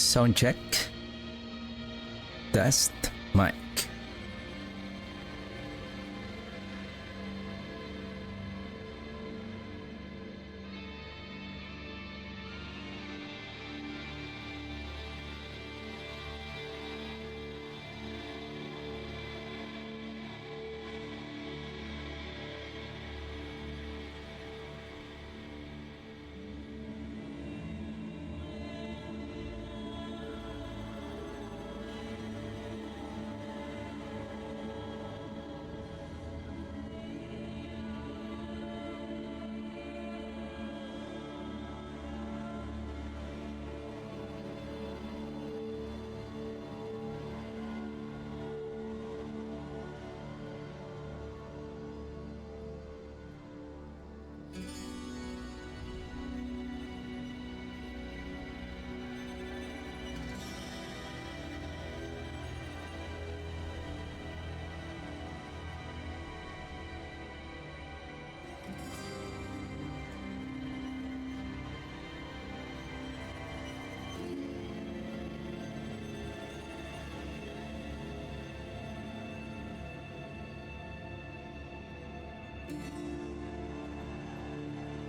Sound check. Test mic.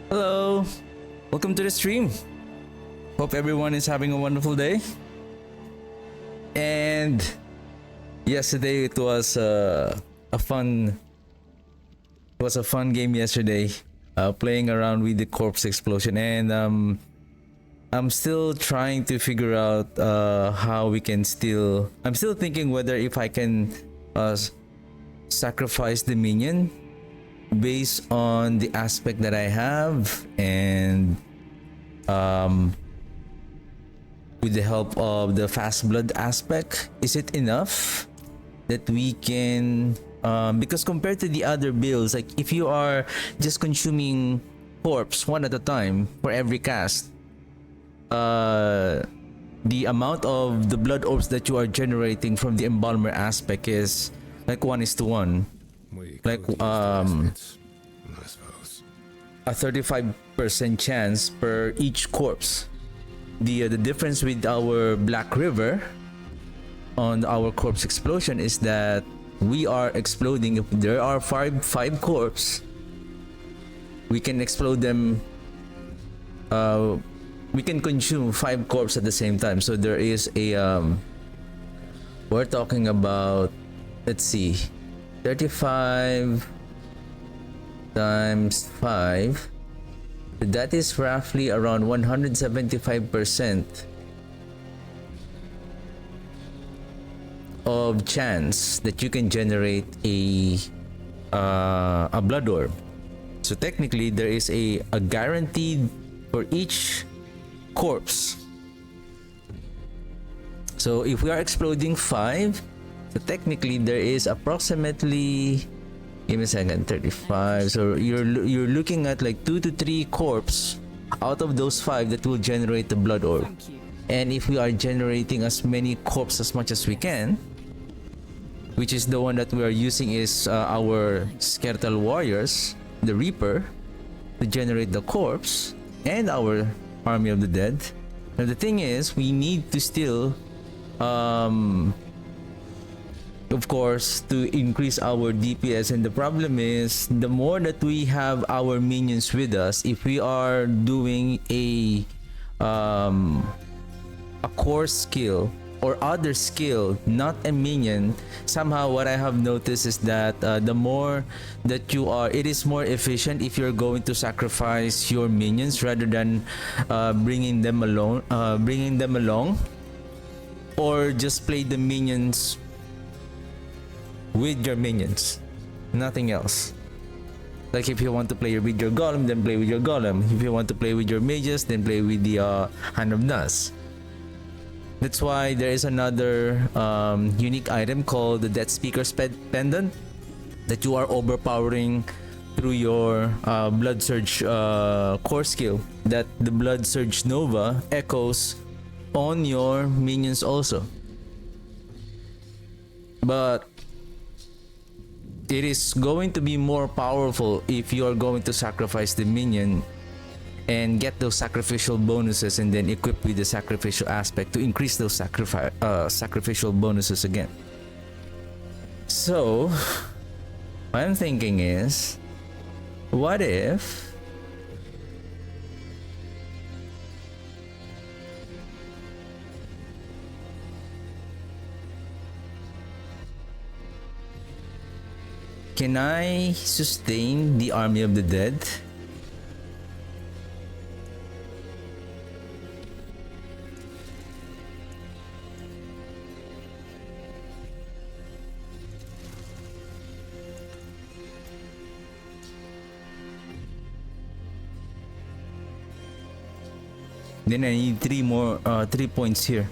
Hello, welcome to the stream. Hope everyone is having a wonderful day. And yesterday it was a fun game yesterday, playing around with the corpse explosion, and I'm still trying to figure out how we can still. I'm still thinking whether if I can sacrifice the minion based on the aspect that I have, and with the help of the fast blood aspect, is it enough that we can, because compared to the other builds, like if you are just consuming corpse one at a time for every cast, the amount of the blood orbs that you are generating from the embalmer aspect is like 1:1. Like a 35% chance per each corpse. The difference with our Black River on our corpse explosion is that we are exploding. If there are five corpse, we can explode them. We can consume 5 corpse at the same time. So there is a we're talking about, let's see, 35 times 5, that is roughly around 175% of chance that you can generate a blood orb. So technically there is a guaranteed for each corpse. So if we are exploding 5, so technically there is approximately, give me a second, 35. So you're looking at like 2 to 3 corpse out of those 5 that will generate the blood orb. And if we are generating as many corpse as much as we can, which is the one that we are using is our skeletal warriors, the Reaper, to generate the corpse, and our army of the dead. Now the thing is, we need to still of course, to increase our DPS, and the problem is the more that we have our minions with us, if we are doing a core skill or other skill, not a minion, somehow what I have noticed is that the more that you are, it is more efficient if you're going to sacrifice your minions rather than bringing them along, or just play the minions with your minions, nothing else. Like if you want to play with your golem, then play with your golem. If you want to play with your mages, then play with the hand of Nas. That's why there is another unique item called the Death Speaker's Pendant that you are overpowering through your Blood Surge core skill, that the Blood Surge Nova echoes on your minions also. But it is going to be more powerful if you are going to sacrifice the minion and get those sacrificial bonuses, and then equip with the sacrificial aspect to increase those sacrificial bonuses again. So what I'm thinking is, what if can I sustain the Army of the Dead? Then I need 3 points here.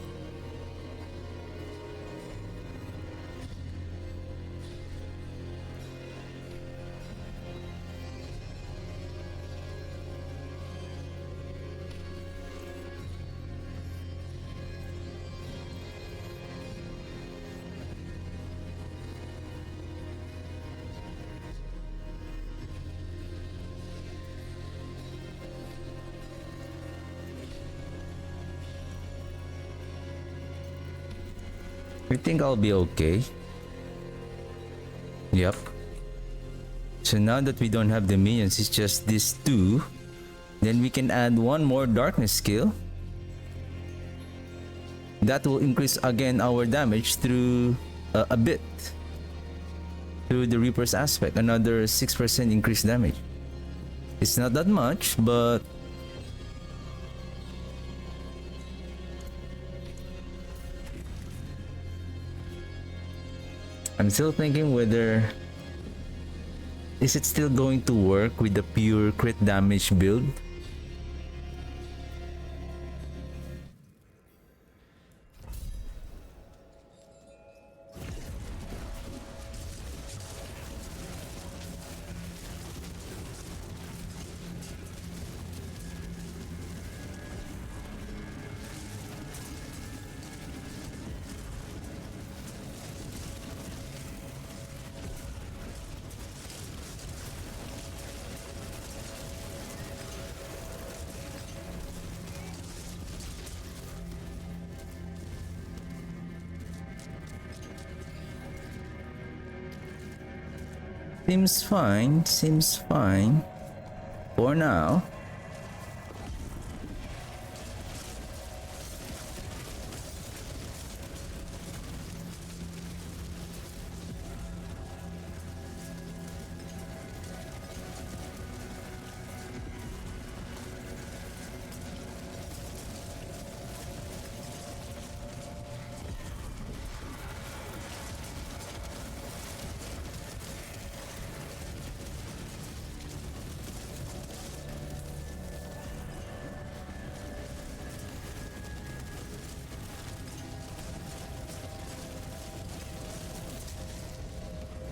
I think I'll be okay. Yep. So now that we don't have the minions, it's just these two. Then we can add one more darkness skill. That will increase again our damage through a bit. Through the Reaper's aspect, another 6% increased damage. It's not that much, but I'm still thinking whether is it still going to work with the pure crit damage build. Seems fine for now.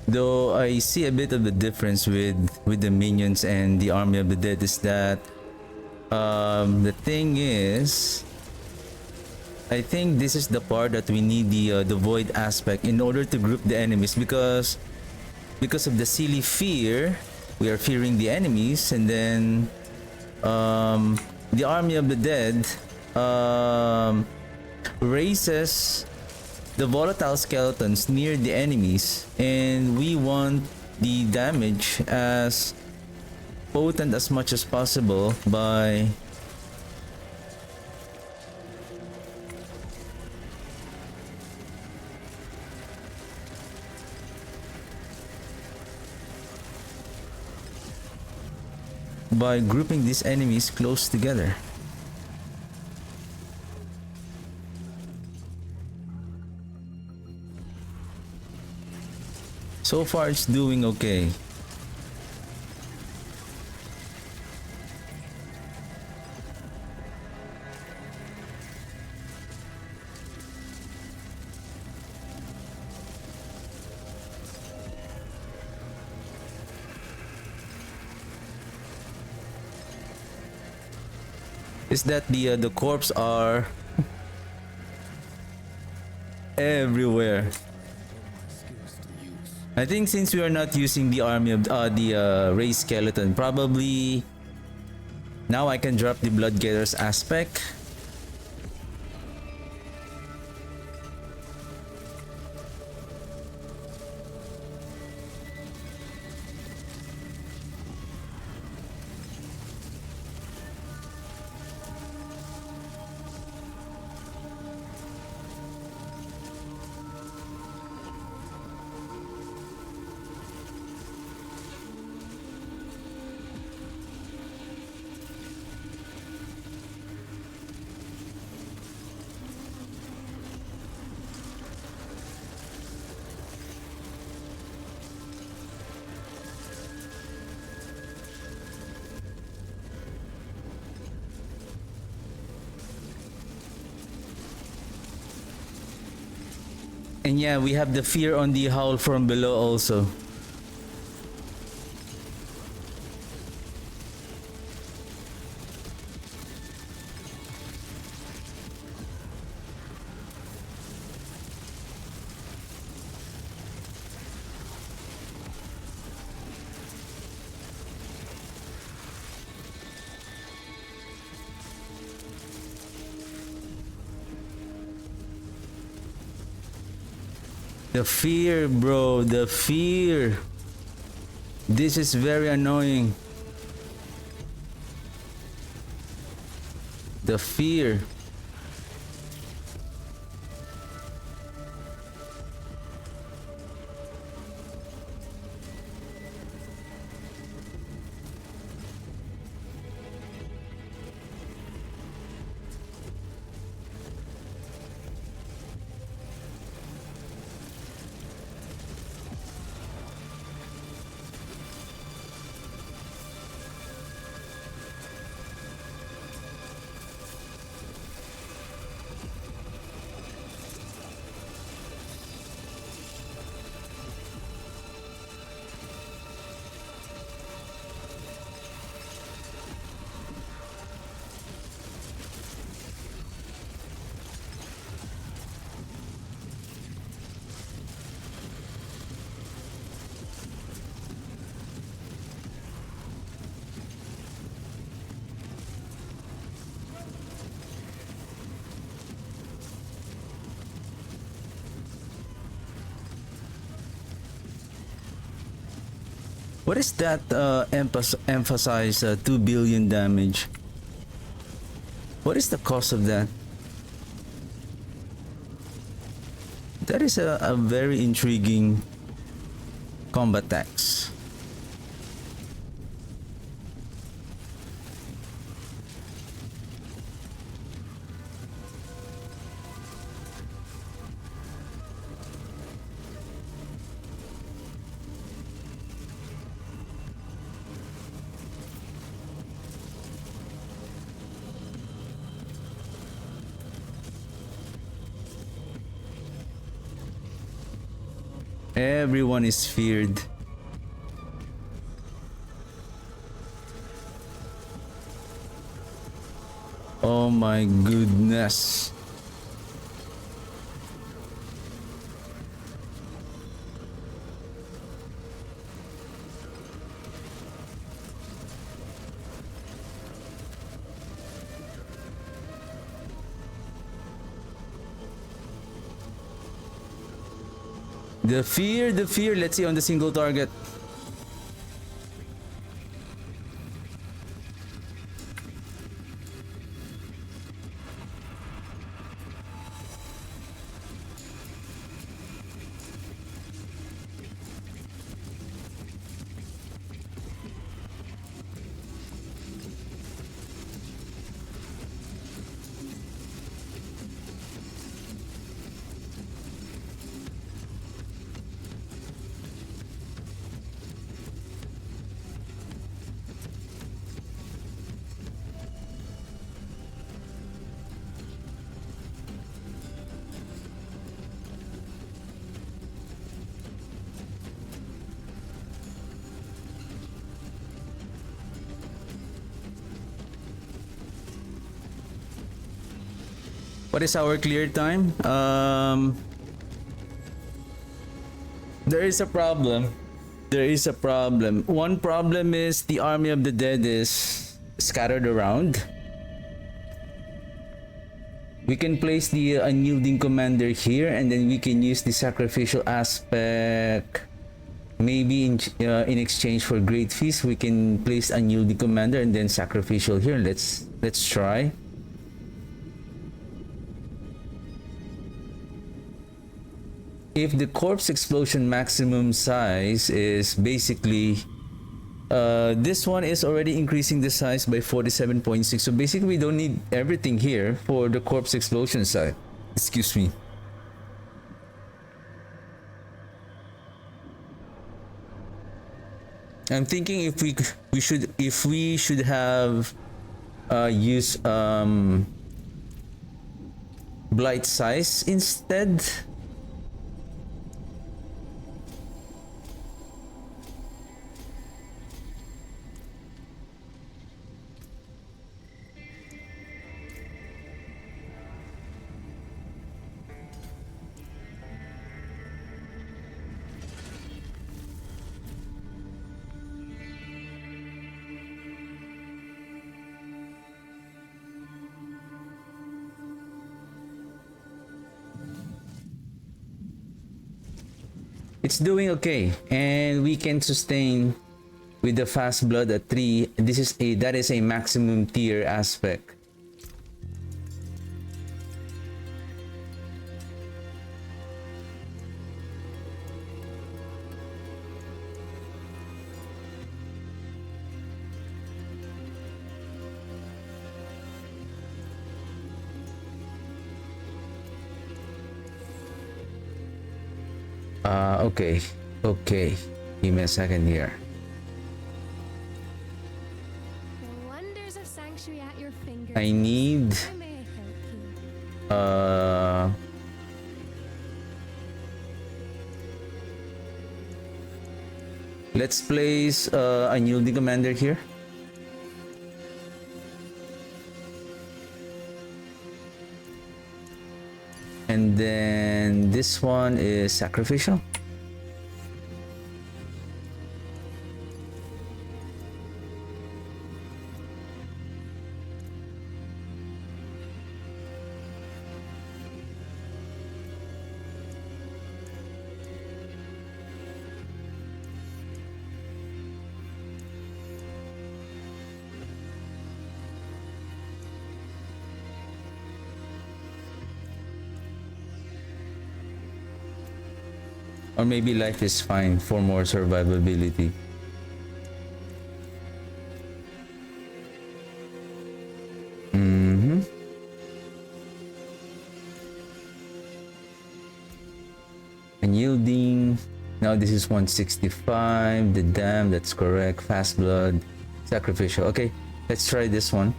Though I see a bit of the difference with the minions and the Army of the Dead is that the thing is, I think this is the part that we need the void aspect in order to group the enemies, because of the silly fear, we are fearing the enemies, and then the Army of the Dead raises the volatile skeletons near the enemies, and we want the damage as potent as much as possible by grouping these enemies close together. So far it's doing okay. Is that the corpses are everywhere. I think since we are not using the army of the raised skeleton, probably Now I can drop the Blood Gators aspect. And yeah, we have the fear on the howl from below also. The fear, bro, the fear. This is very annoying. The fear. What is that emphasize 2 billion damage? What is the cost of that? That is a very intriguing combat tax. Everyone is feared. Oh my goodness. The fear, the fear. Let's see on the single target. What is our clear time? There is a problem. There is a problem. One problem is the Army of the Dead is scattered around. We can place the unyielding commander here, and then we can use the sacrificial aspect. Maybe in exchange for great feast, we can place unyielding commander and then sacrificial here. Let's try. If the corpse explosion maximum size is basically this one is already increasing the size by 47.6, so basically we don't need everything here for the corpse explosion size. Excuse me. I'm thinking if we should have use blight size instead. It's doing okay, and we can sustain with the fast blood at 3. That is a maximum tier aspect. Okay. Give me a second here. The wonders of sanctuary at your fingertips. I need I may help you. let's place unyielding commander here. And then this one is sacrificial. Or maybe life is fine for more survivability. Unyielding. Now this is 165. The dam, that's correct. Fast blood. Sacrificial. Okay, let's try this one.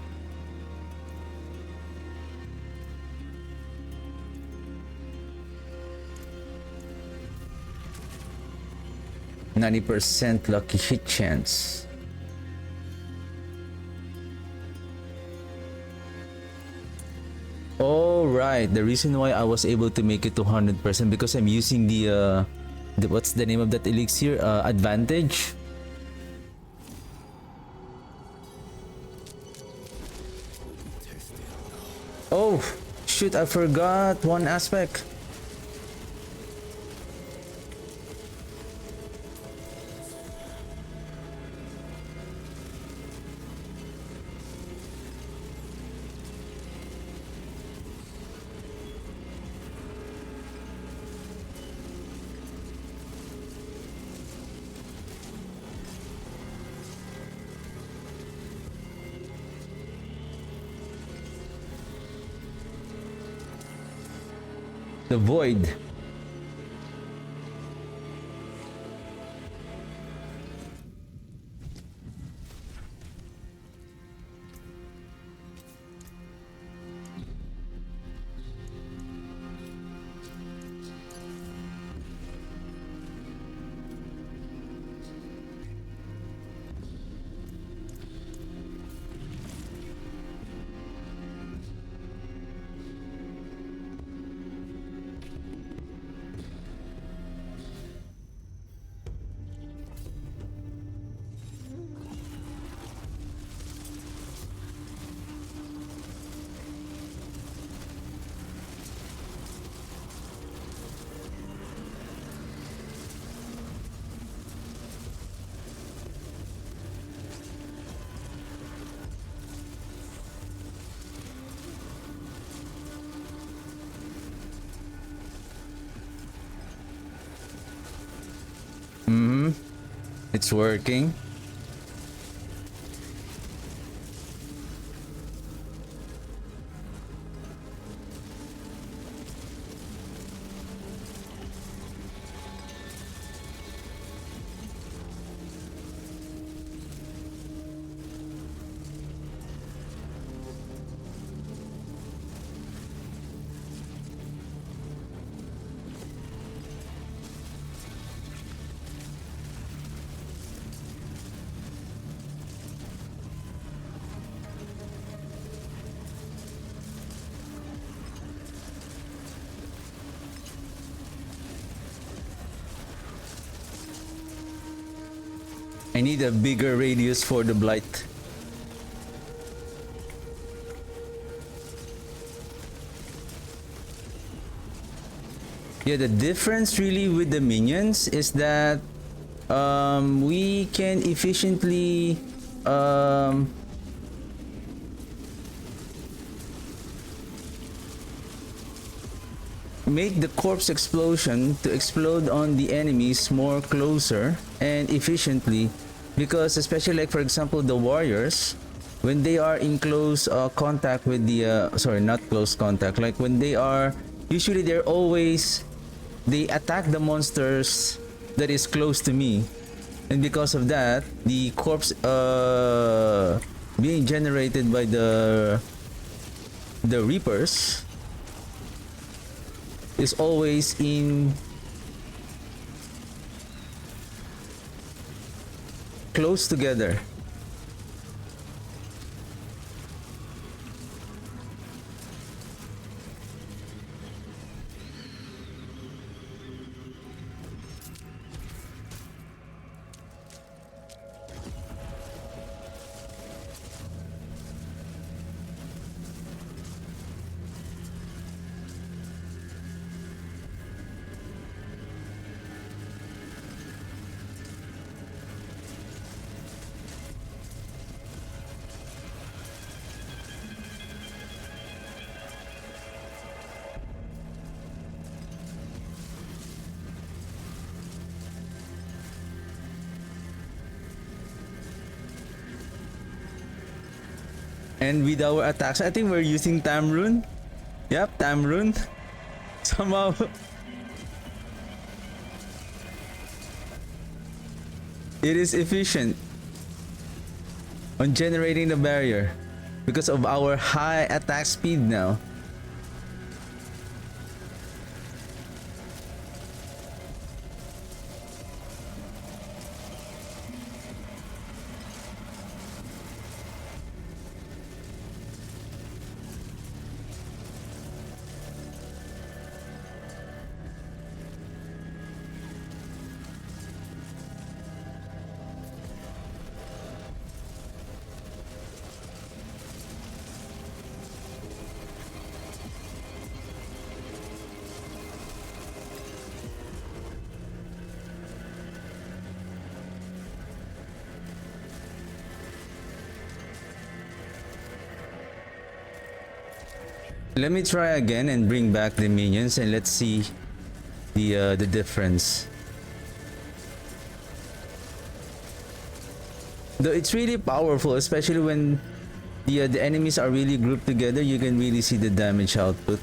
%90 lucky hit chance. Oh right, the reason why I was able to make it to 100% because I'm using the what's the name of that elixir? Advantage. Oh shoot, I forgot one aspect. The void. It's working. I need a bigger radius for the blight. Yeah, the difference really with the minions is that we can efficiently make the corpse explosion to explode on the enemies more closer and efficiently, because especially like for example the warriors, when they are in close contact with the sorry, not close contact, like when they are usually they attack the monsters that is close to me, and because of that the corpse being generated by the reapers is always in close together. And with our attacks, I think we're using Tamrune. Yep, Tamrune. Somehow. It is efficient on generating the barrier because of our high attack speed now. Let me try again and bring back the minions and let's see the difference. Though it's really powerful, especially when the enemies are really grouped together, you can really see the damage output.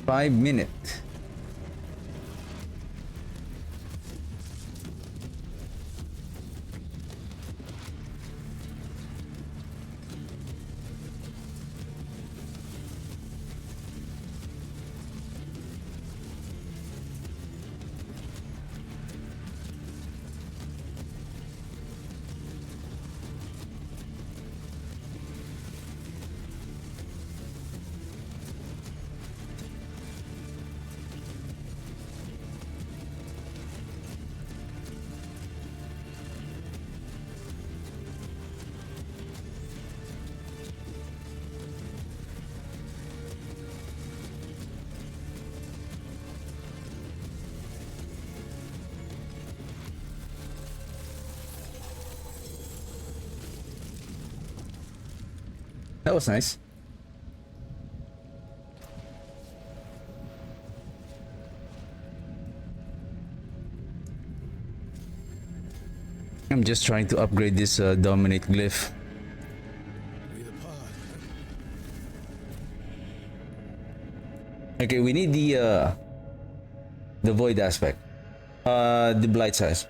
Five minutes. That was nice. I'm just trying to upgrade this dominate glyph. Okay, we need the void aspect. The blight size.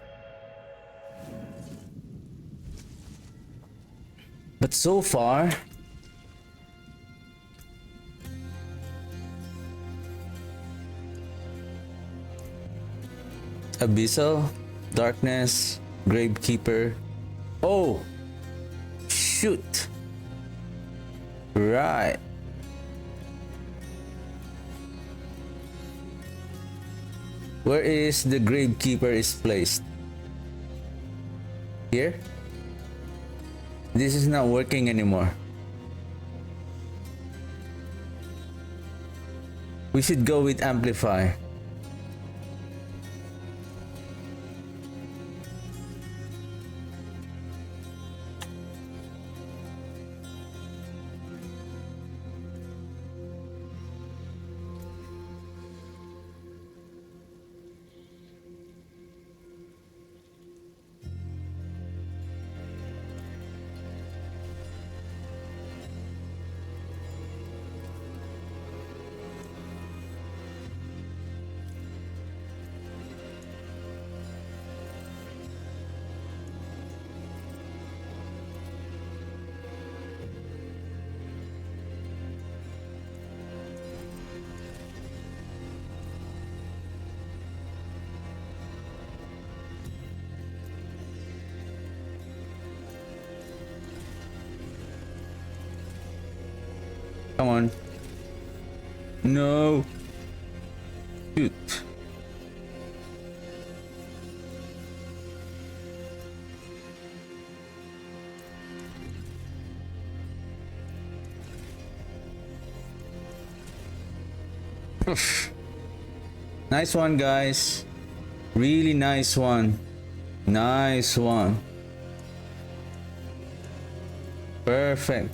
But so far, Abyssal, Darkness, Gravekeeper. Oh, shoot! Right. Where is the Gravekeeper is placed? Here? This is not working anymore. We should go with Amplify. Come on. No. Shoot. Oof. Nice one, guys. Really nice one. Nice one. Perfect.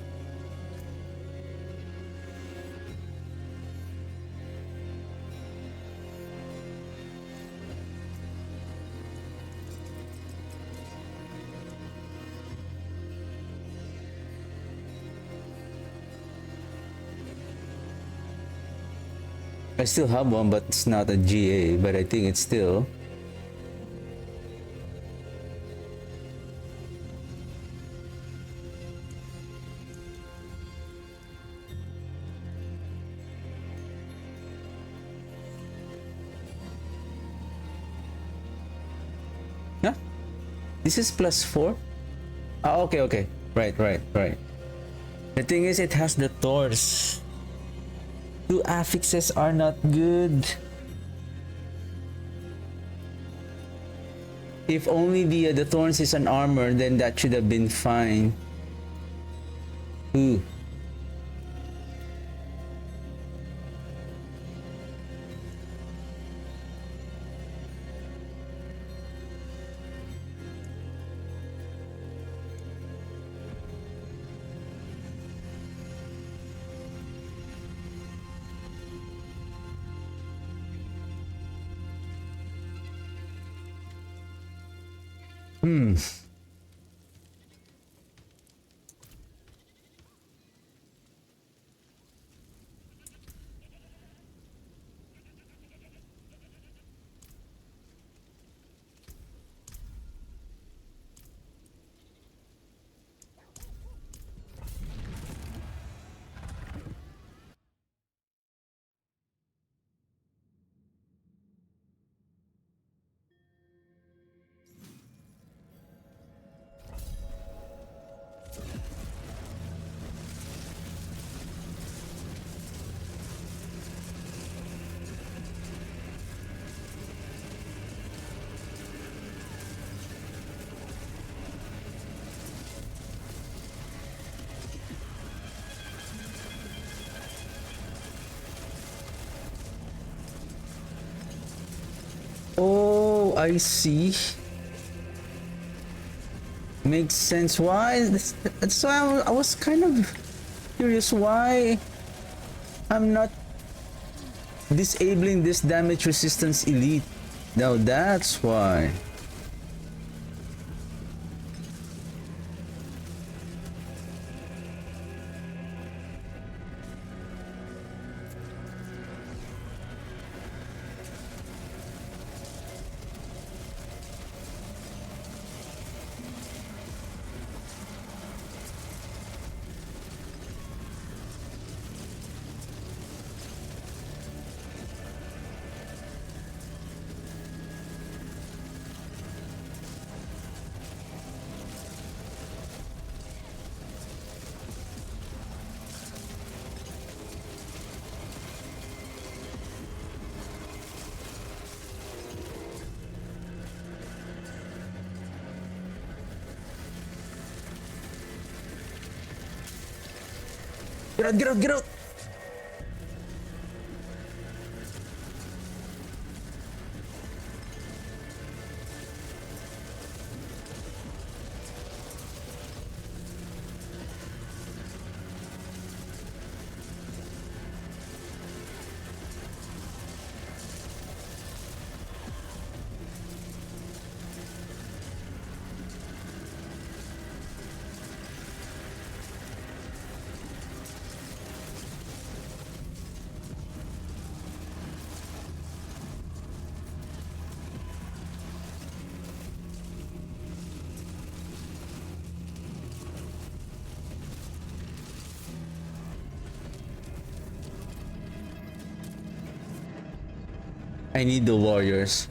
I still have one, but it's not a GA, but I think it's still. Yeah? This is +4? Ah, okay. Right. The thing is, it has the Thors. 2 affixes are not good. If only the thorns is an armor, then that should have been fine. Ooh. Oh, I see. Makes sense. Why? That's why I was kind of Curious why I'm not disabling this damage resistance elite. Now that's why. Get out, get out, get out! I need the warriors.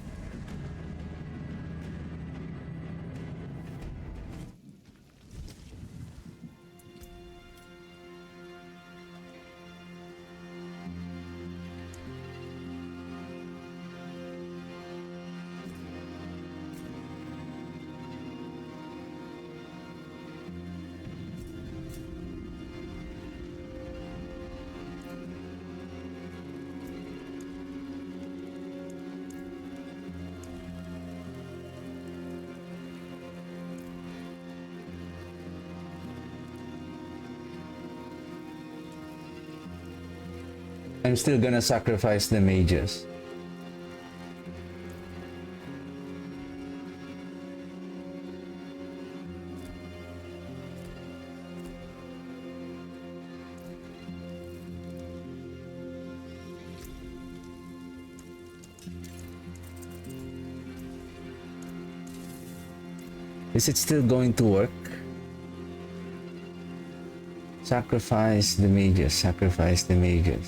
I'm still gonna sacrifice the mages. Is it still going to work? Sacrifice the mages, sacrifice the mages.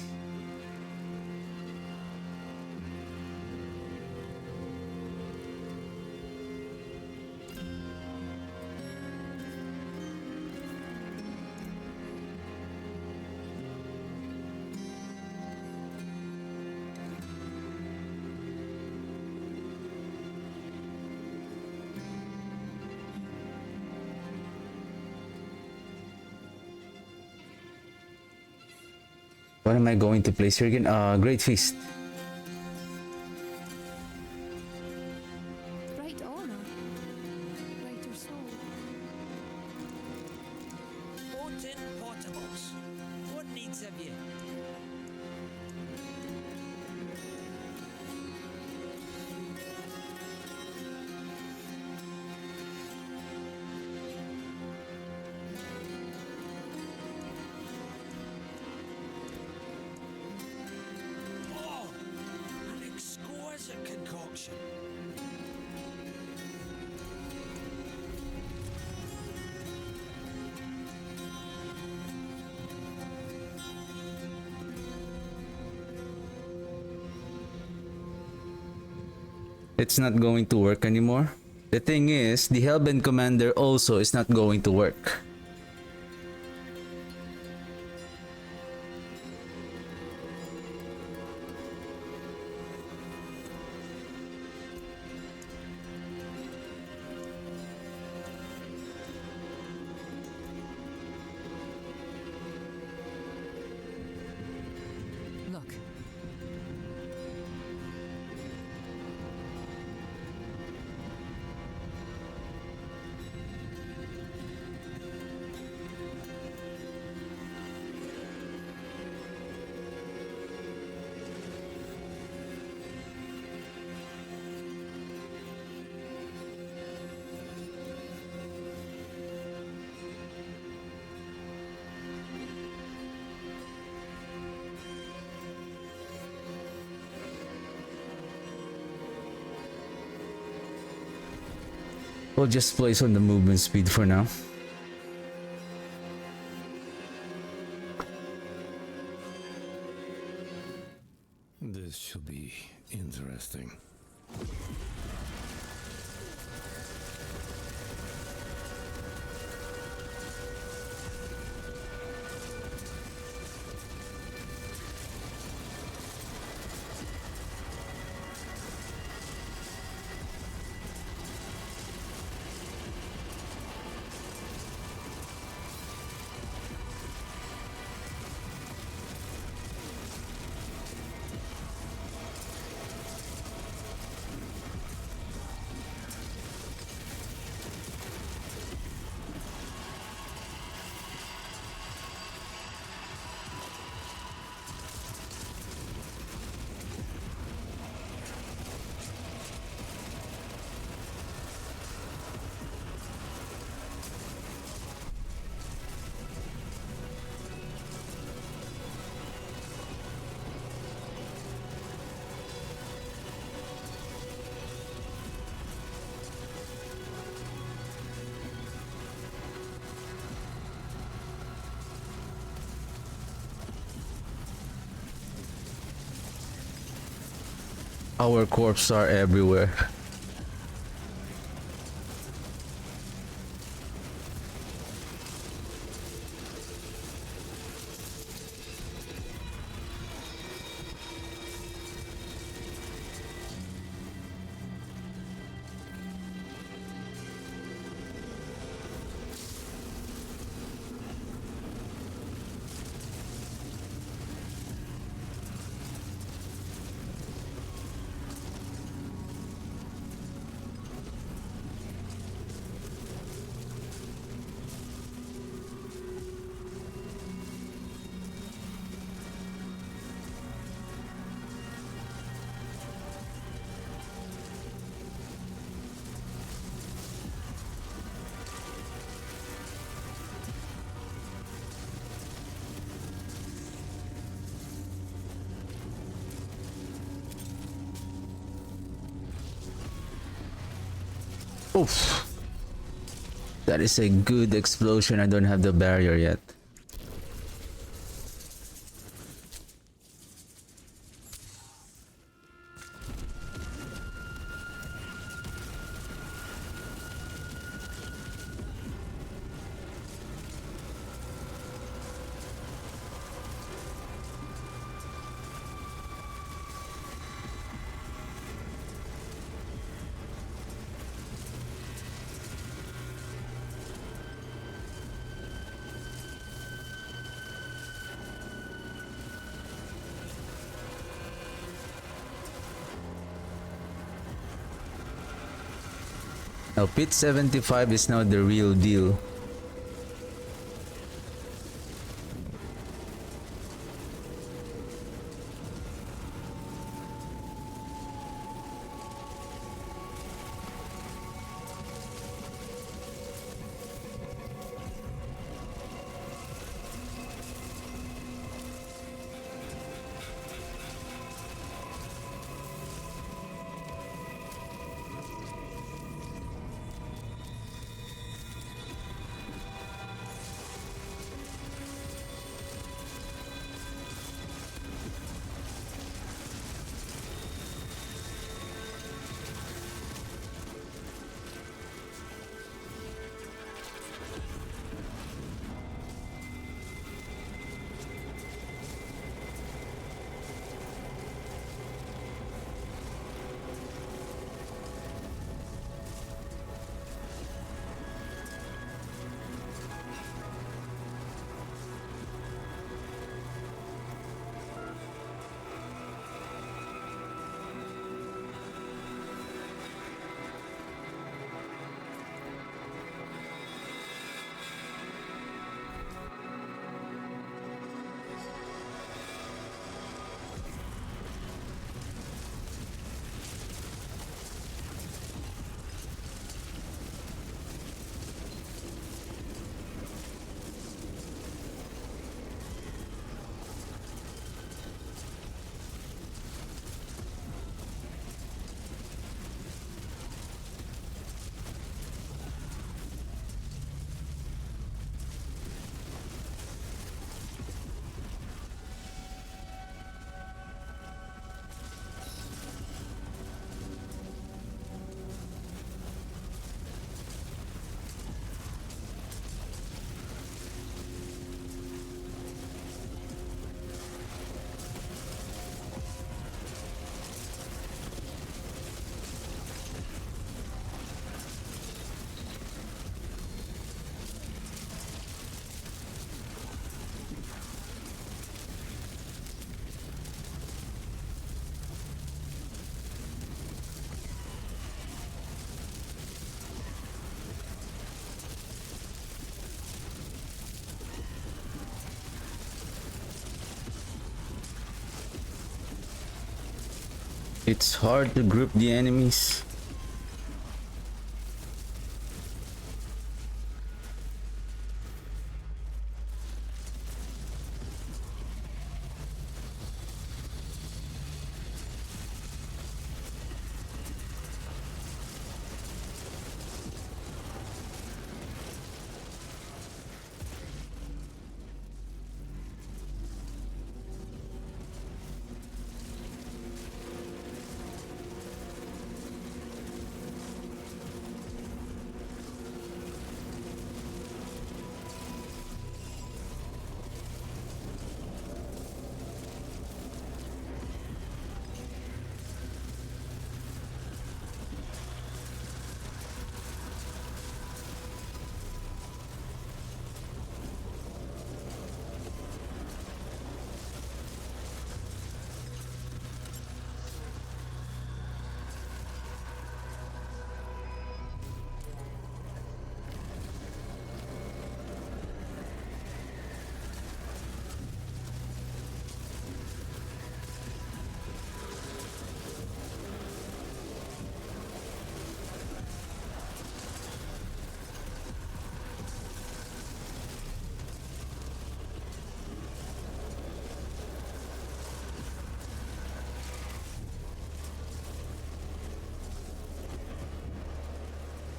What am I going to place here again? Great Feast. Bright honor. Brighter soul. Potent portables. What needs have you? Oh, an exquisite concoction. It's not going to work anymore. The thing is, the Hellbent Commander also is not going to work. Look. We'll just place on the movement speed for now. This should be interesting. Our corpses are everywhere. Oof. That is a good explosion. I don't have the barrier yet. Now pit 75 is now the real deal. It's hard to group the enemies.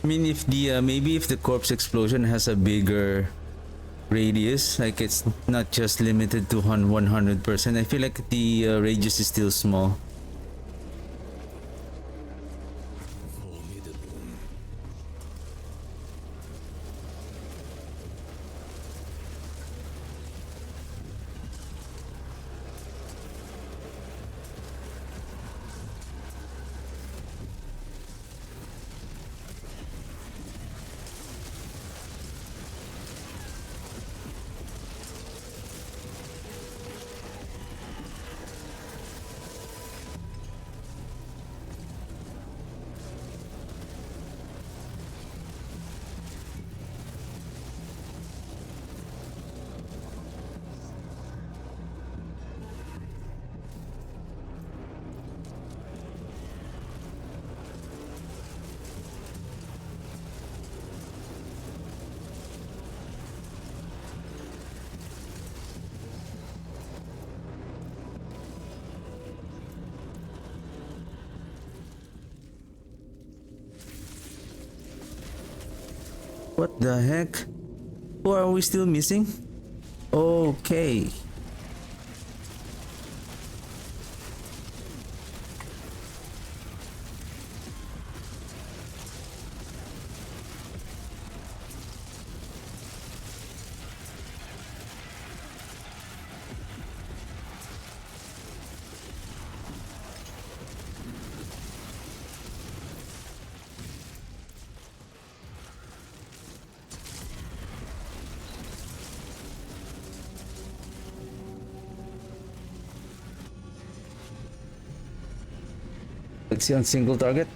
I mean, if the maybe if the corpse explosion has a bigger radius, like it's not just limited to 100%. I feel like the radius is still small. What the heck? Who are we still missing? Okay. Let's see on single target.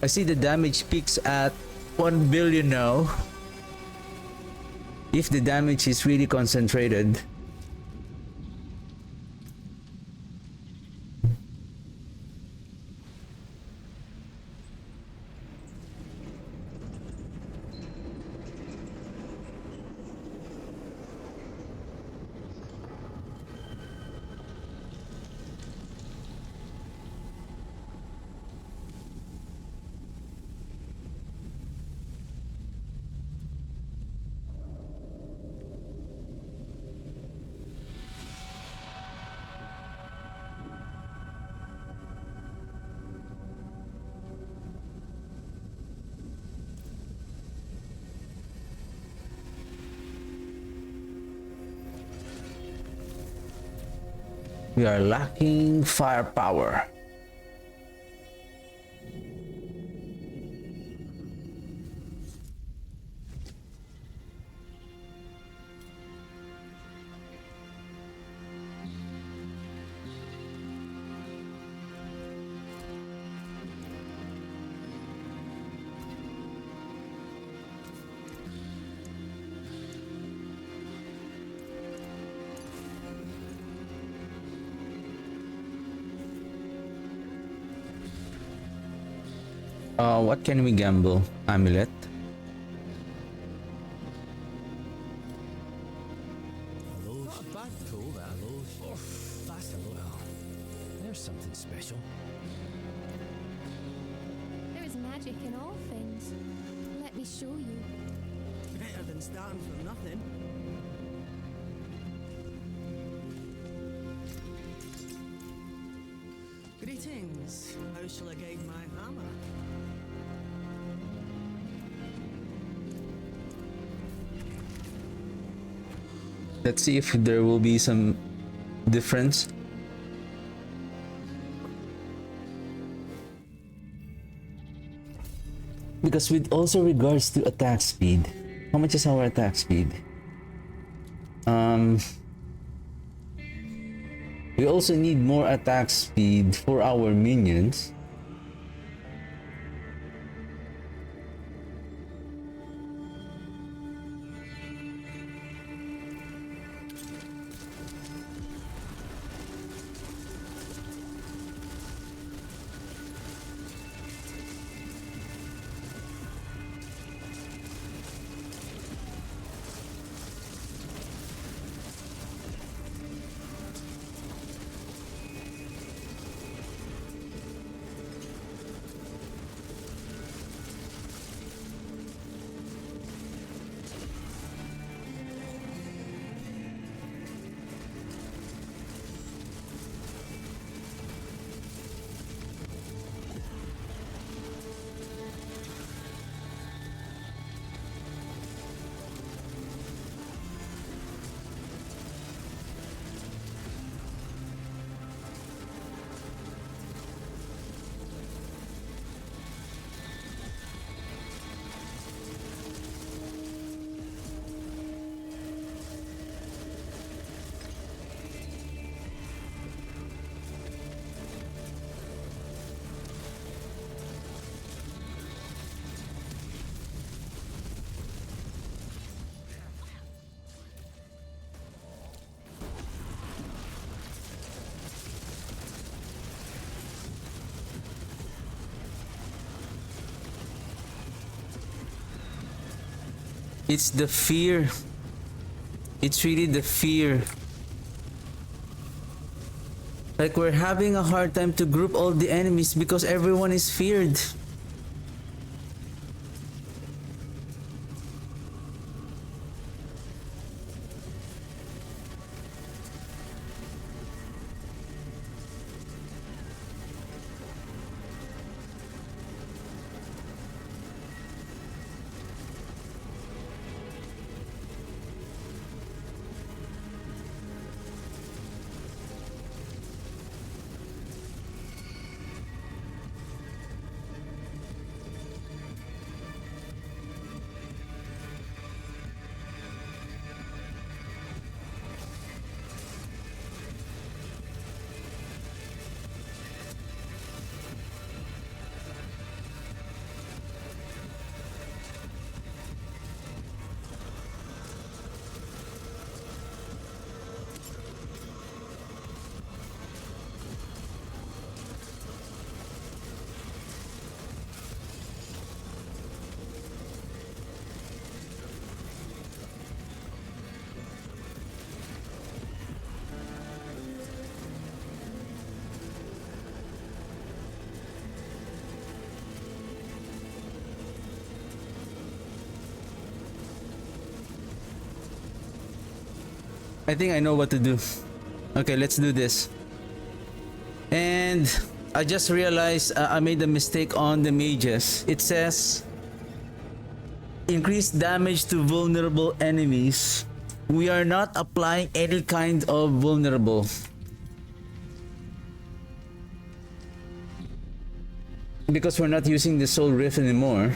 I see the damage peaks at 1 billion now. If the damage is really concentrated. We are lacking firepower. What can we gamble? Amulet. Not bad pull, that. Oh, that's a well. There's something special. There is magic in all things. Let me show you. Better than starting from nothing. Greetings. How shall I guide my hammer? Let's see if there will be some difference. Because with also regards to attack speed, how much is our attack speed? We also need more attack speed for our minions. It's the fear. It's really the fear. Like we're having a hard time to group all the enemies because everyone is feared. I think I know what to do. Okay, let's do this. And I just realized I made a mistake on the mages. It says increase damage to vulnerable enemies. We are not applying any kind of vulnerable. because we're not using the Soul Rift anymore.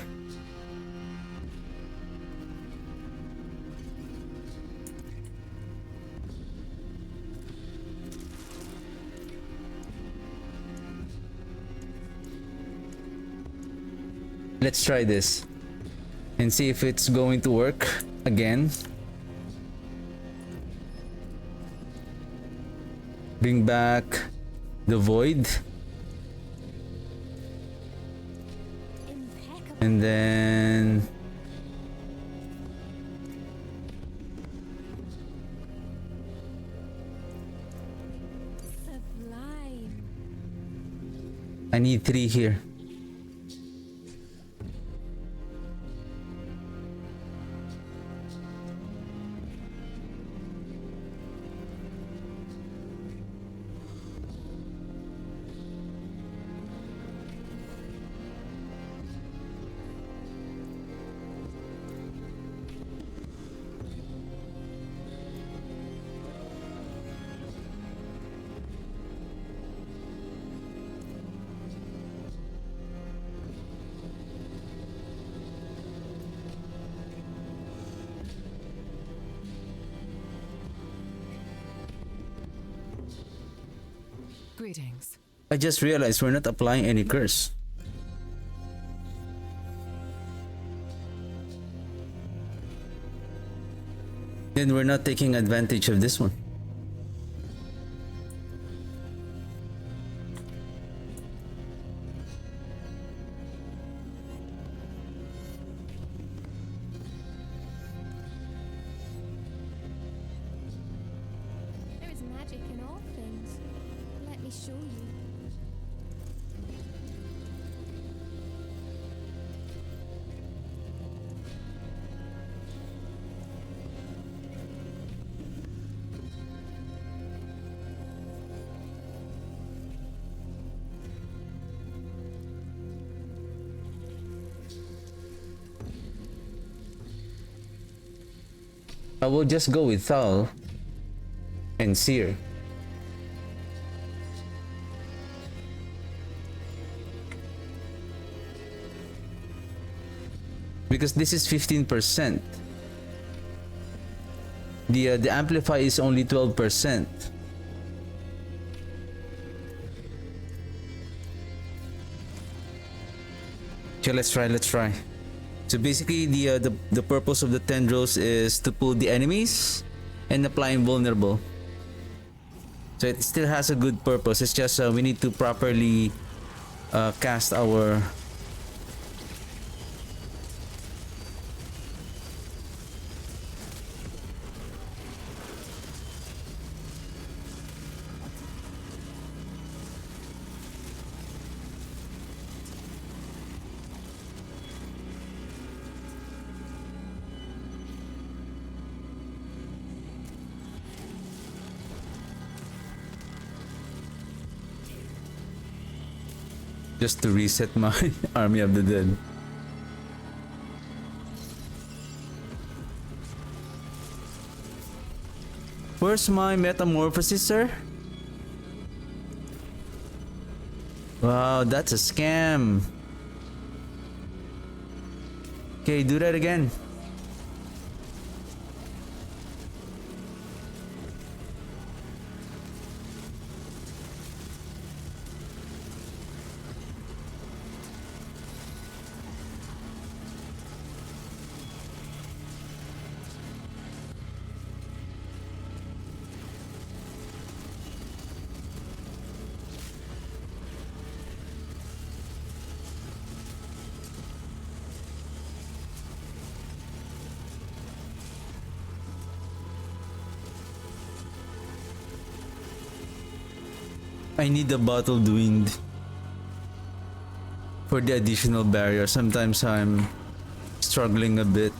Let's try this and see if it's going to work again. Bring back the void. Impeccable. And then Sublime. I need 3 here. Greetings. I just realized we're not applying any curse. Then we're not taking advantage of this one. There is magic in all things. Let me show you. I will just go with Thal and Seer. Because this is 15%. The amplify is only 12%. Okay, let's try. So basically the purpose of the tendrils is to pull the enemies and apply invulnerable. So it still has a good purpose. It's just we need to properly cast our just to reset my army of the dead. Where's my metamorphosis, sir? Wow, that's a scam. Okay, do that again. I need a bottled wind for the additional barrier. Sometimes I'm struggling a bit.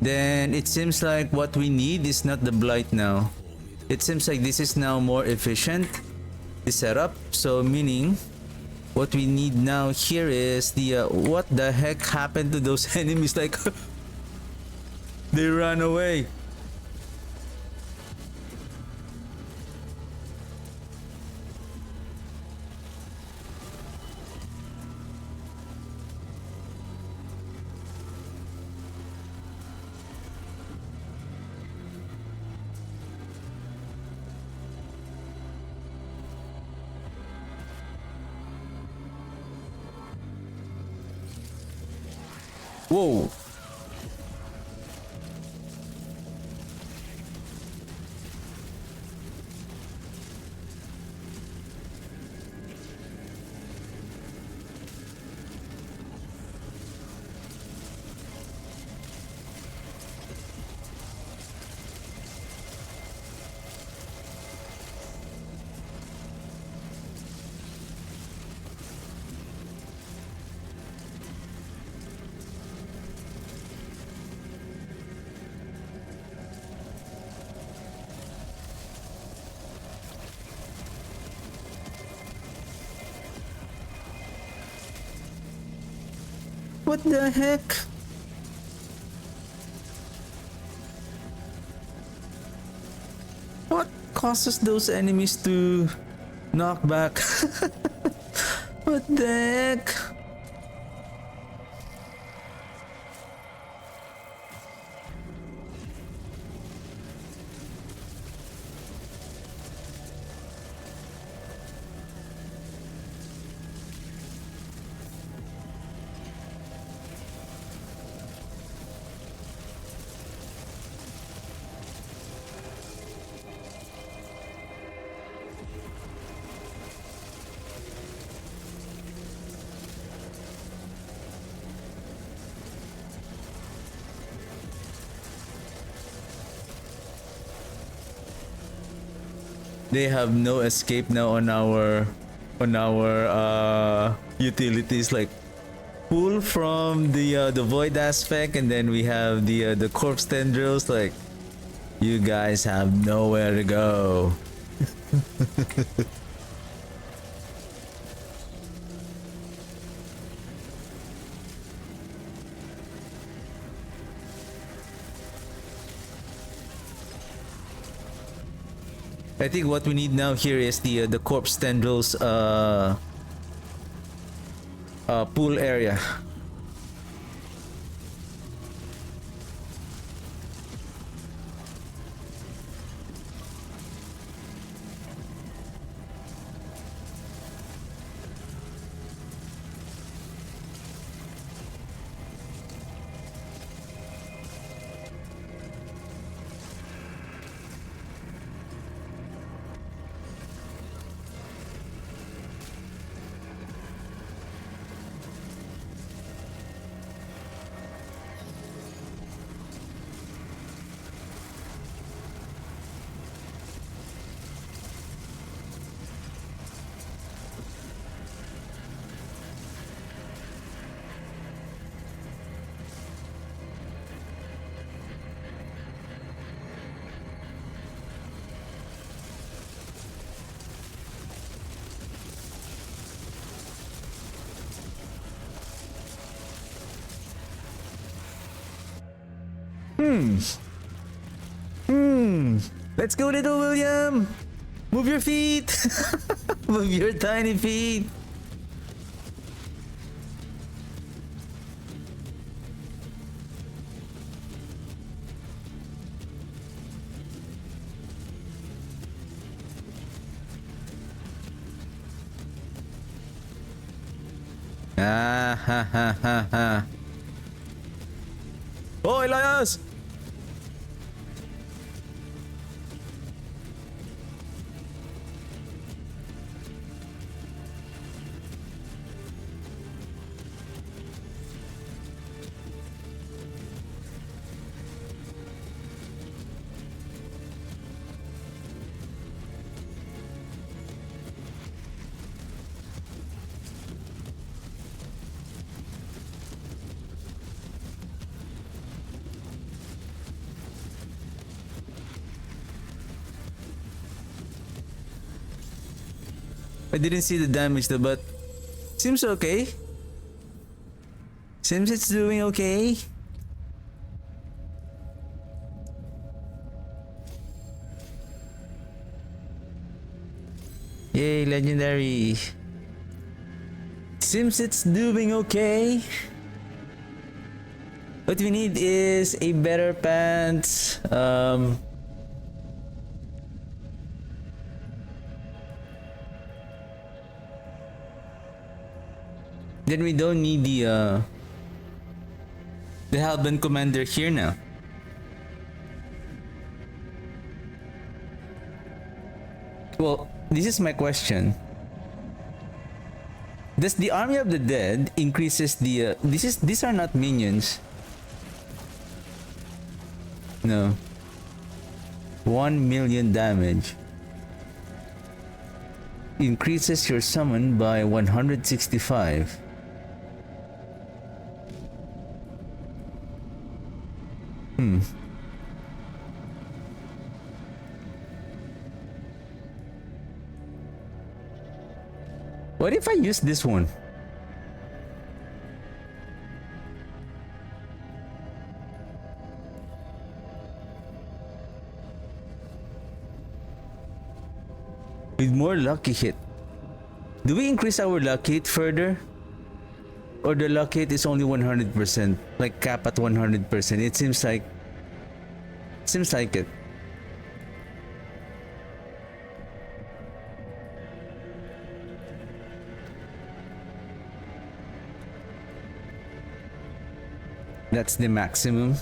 then it seems like what we need is not the blight now. It seems like this is now more efficient, the setup. So meaning what we need now here is the what the heck happened to those enemies? Like they ran away. Whoa. What the heck? What causes those enemies to knock back? What the heck? They have no escape now on our utilities, like pull from the void aspect, and then we have the corpse tendrils. Like, you guys have nowhere to go. I think what we need now here is the corpse tendrils pool area. Let's go, little William. Move your feet. Move your tiny feet. Ah ha ha ha ha. Oh, Elias! I didn't see the damage though, but seems okay. Seems it's doing okay. Yay, legendary. Seems it's doing okay. What we need is a better pants. Then we don't need the Hellbent Commander here now. Well, this is my question. Does the Army of the Dead increases the these are not minions. No. 1 million damage. Increases your summon by 165. What if I use this one? With more lucky hit. Do we increase our lucky hit further? Or the lucky hit is only 100%? Like cap at 100%? It seems like... Seems like it. That's the maximum.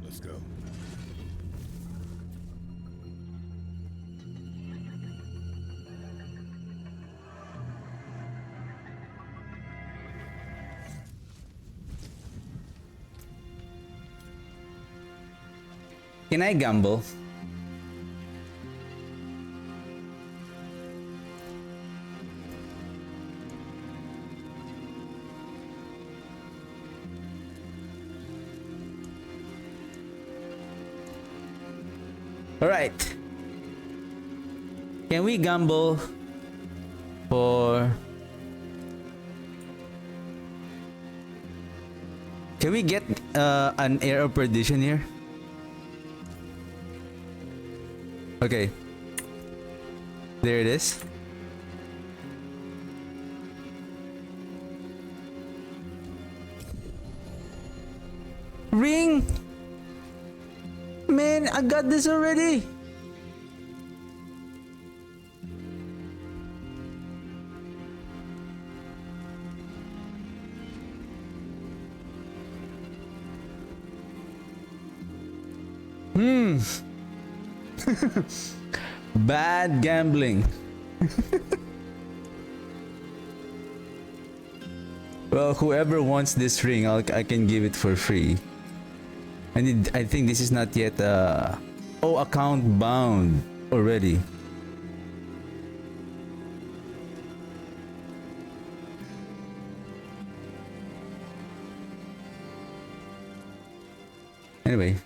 Let's go. Can I gamble? Alright. Can we gamble for... Can we get an Air of Perdition here? Okay. There it is. Ring! Man, I got this already! Bad gambling. Well, whoever wants this ring, I can give it for free. I think this is not yet account bound already. Anyway.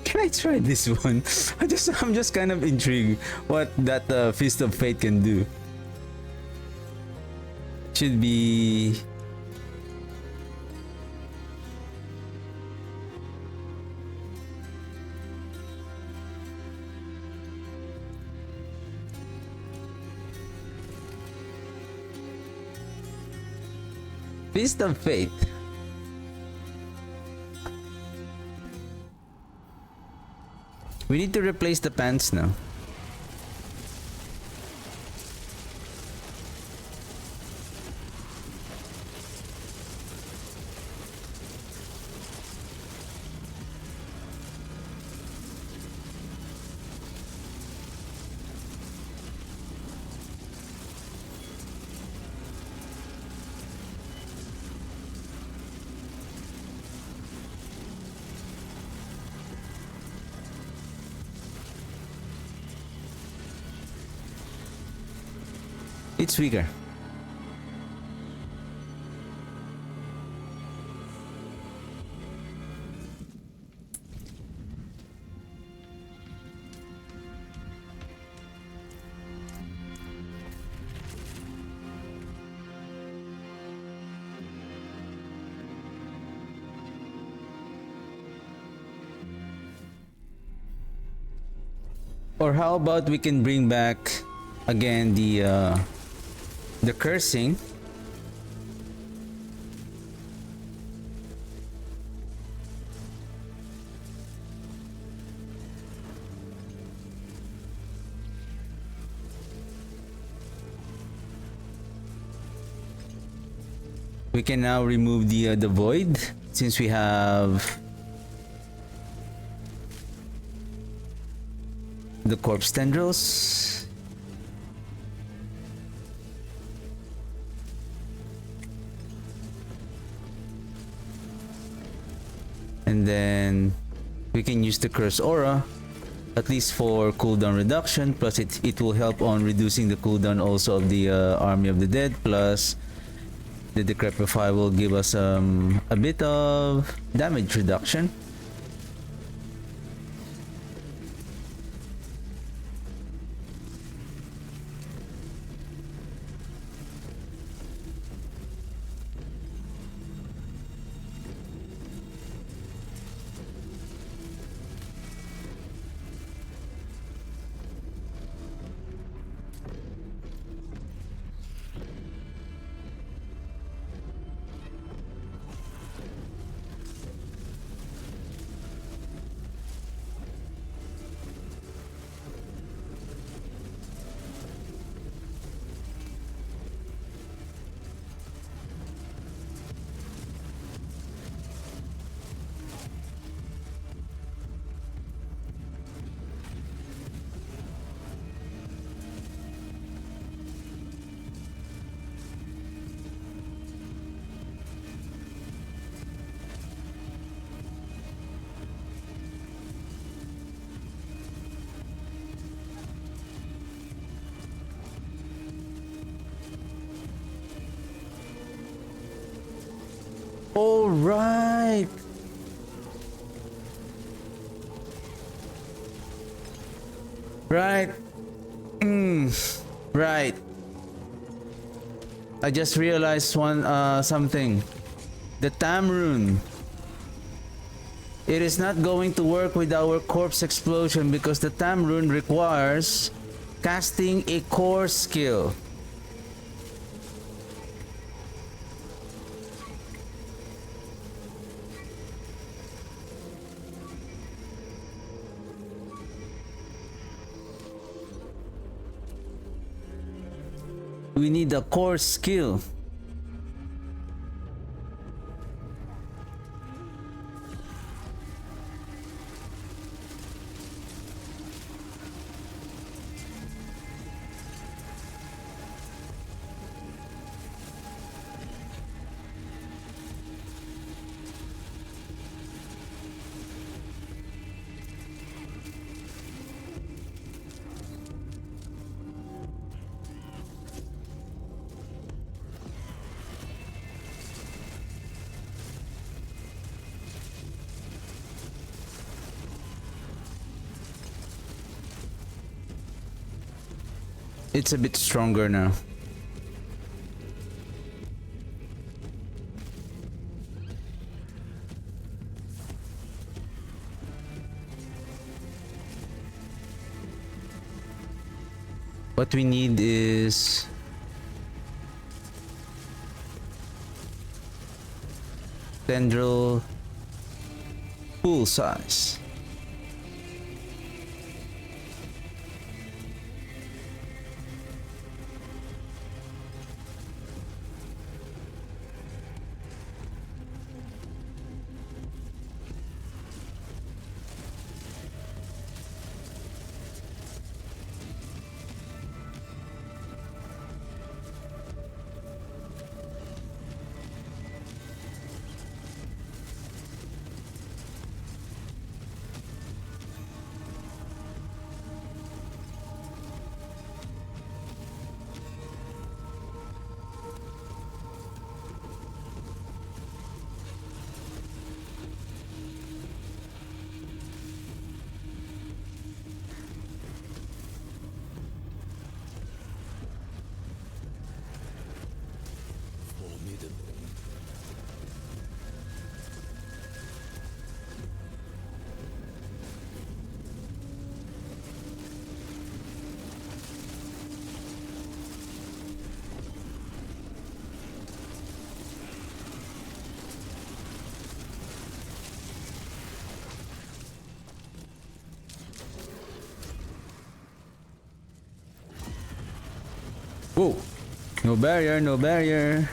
Can I try this one? I'm just kind of intrigued what that Fist of Fate can do. Should be... Fist of Fate. We need to replace the pants now. It's weaker. Or how about we can bring back again the cursing. We can now remove the void since we have the corpse tendrils. And then we can use the curse aura at least for cooldown reduction, plus it will help on reducing the cooldown also of the army of the dead, plus the decrepify will give us a bit of damage reduction. All right. Right. Right. I just realized something. The Tam rune. It is not going to work with our corpse explosion because the Tam rune requires casting a core skill. We need a core skill. It's a bit stronger now. What we need is tendril pool size. Whoa! No barrier, no barrier.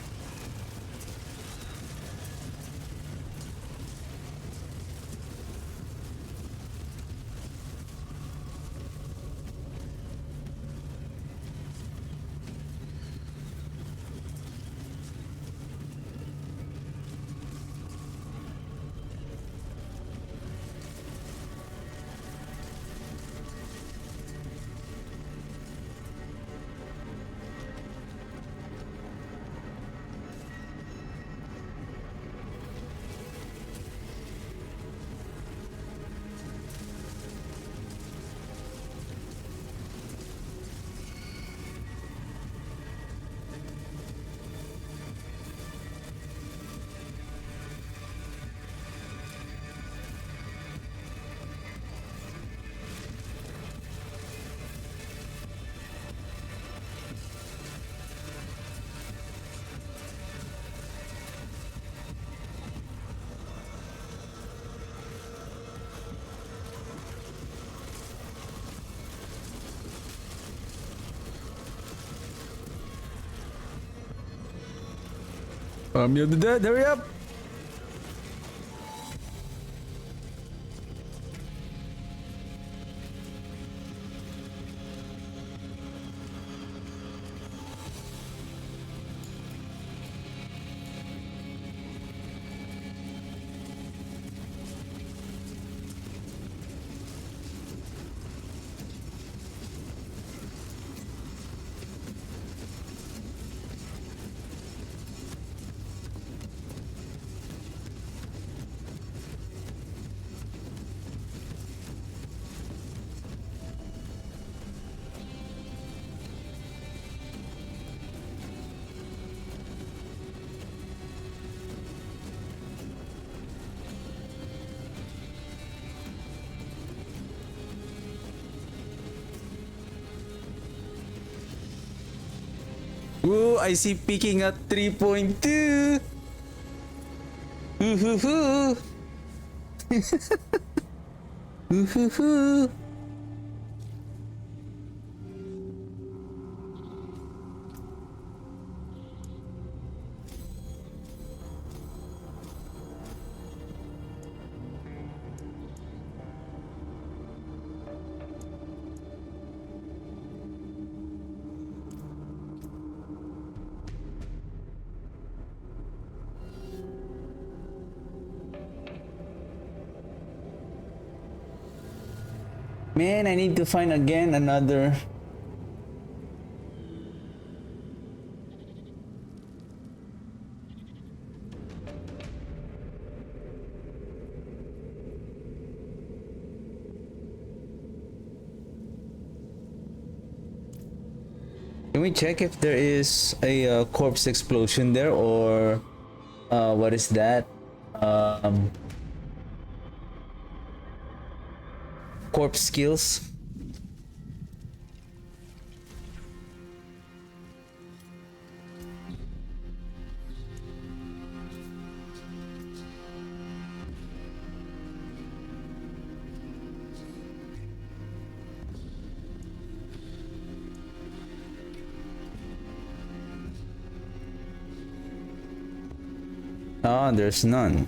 Army of the Dead, hurry up! Ooh, I see peaking at 3.2. Ooh-hoo-hoo. Ooh-hoo-hoo. Man, I need to find again another. Can we check if there is a corpse explosion there, or what is that? Corpse skills. Ah, there's none.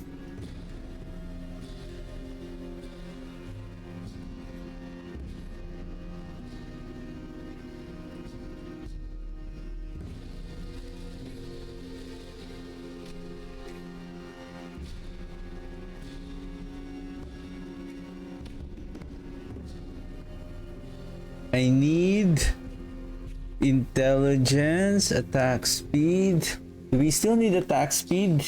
I need intelligence, attack speed. Do we still need attack speed?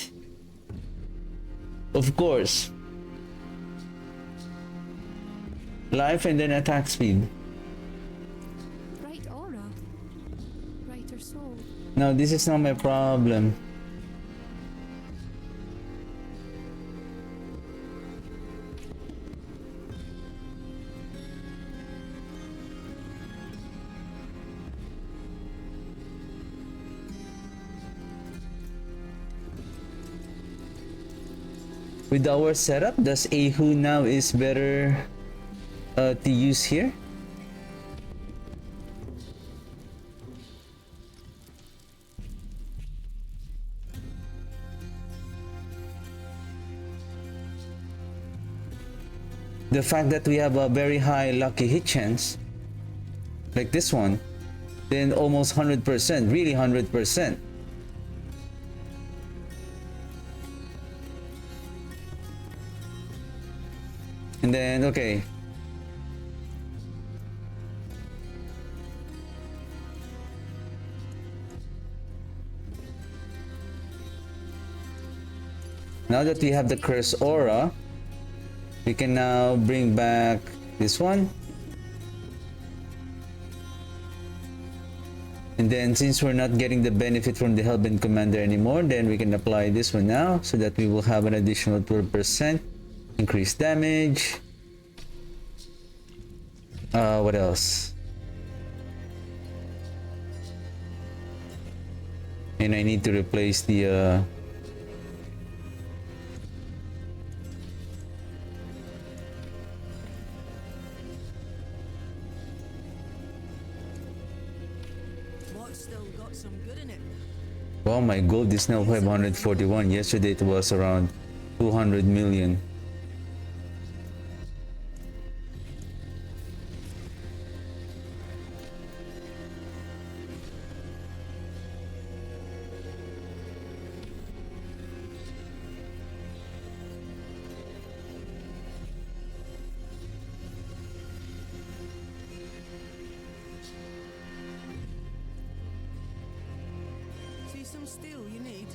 Of course. Life and then attack speed. Bright aura. Brighter soul. No, this is not my problem. With our setup, does Ahu now is better to use here? the fact that we have a very high lucky hit chance, like this one, then almost 100%, really 100%. And then, okay. Now that we have the curse aura, we can now bring back this one. And then since we're not getting the benefit from the Hellbent Commander anymore, then we can apply this one now so that we will have an additional 12% increased damage. What else? And I need to replace the Still got some good in it. wow, my gold is now 541. Yesterday it was around 200 million. See some steel you need.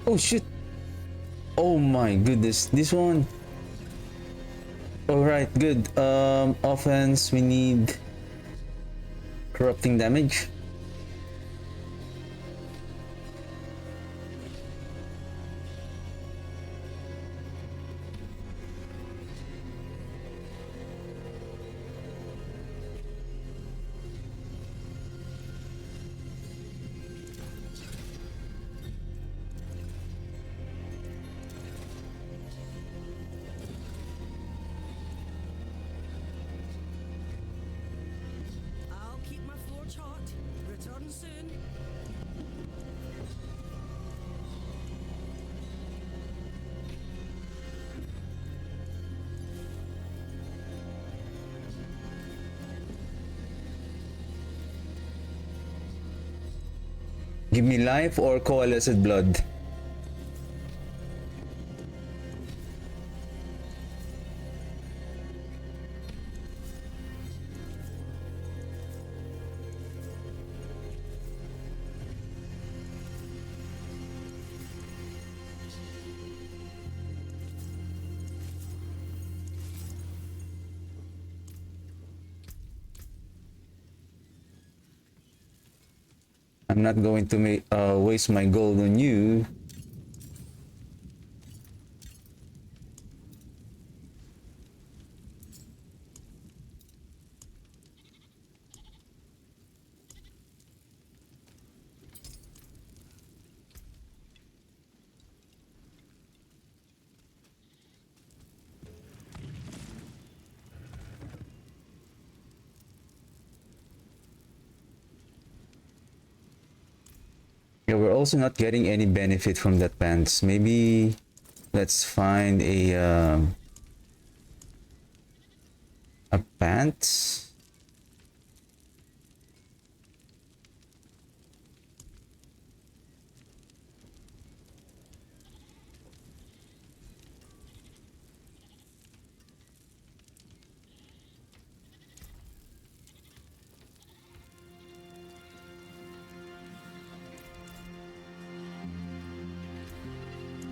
Oh shit. Oh my goodness, this one. Alright, good. Offense, we need corrupting damage. I'll keep my forge hot. Return soon. Give me life or coalesced blood. I'm not going to waste my gold on you. Yeah, we're also not getting any benefit from that pants. Maybe let's find a pants.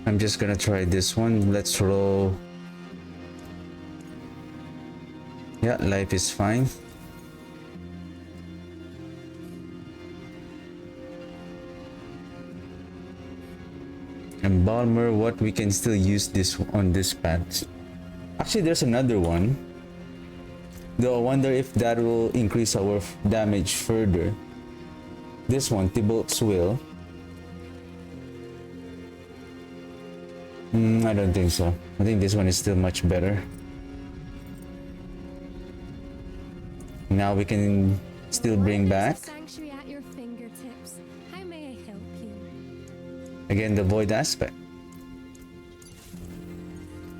I'm just gonna try this one. Let's roll. Yeah, life is fine. Embalmer, what we can still use this on this pants. Actually, there's another one. Though I wonder if that will increase our damage further. This one, Thibault's Will. I don't think so. I think this one is still much better. Now we can still bring back There's a sanctuary at your fingertips. How may I help you? again the void aspect.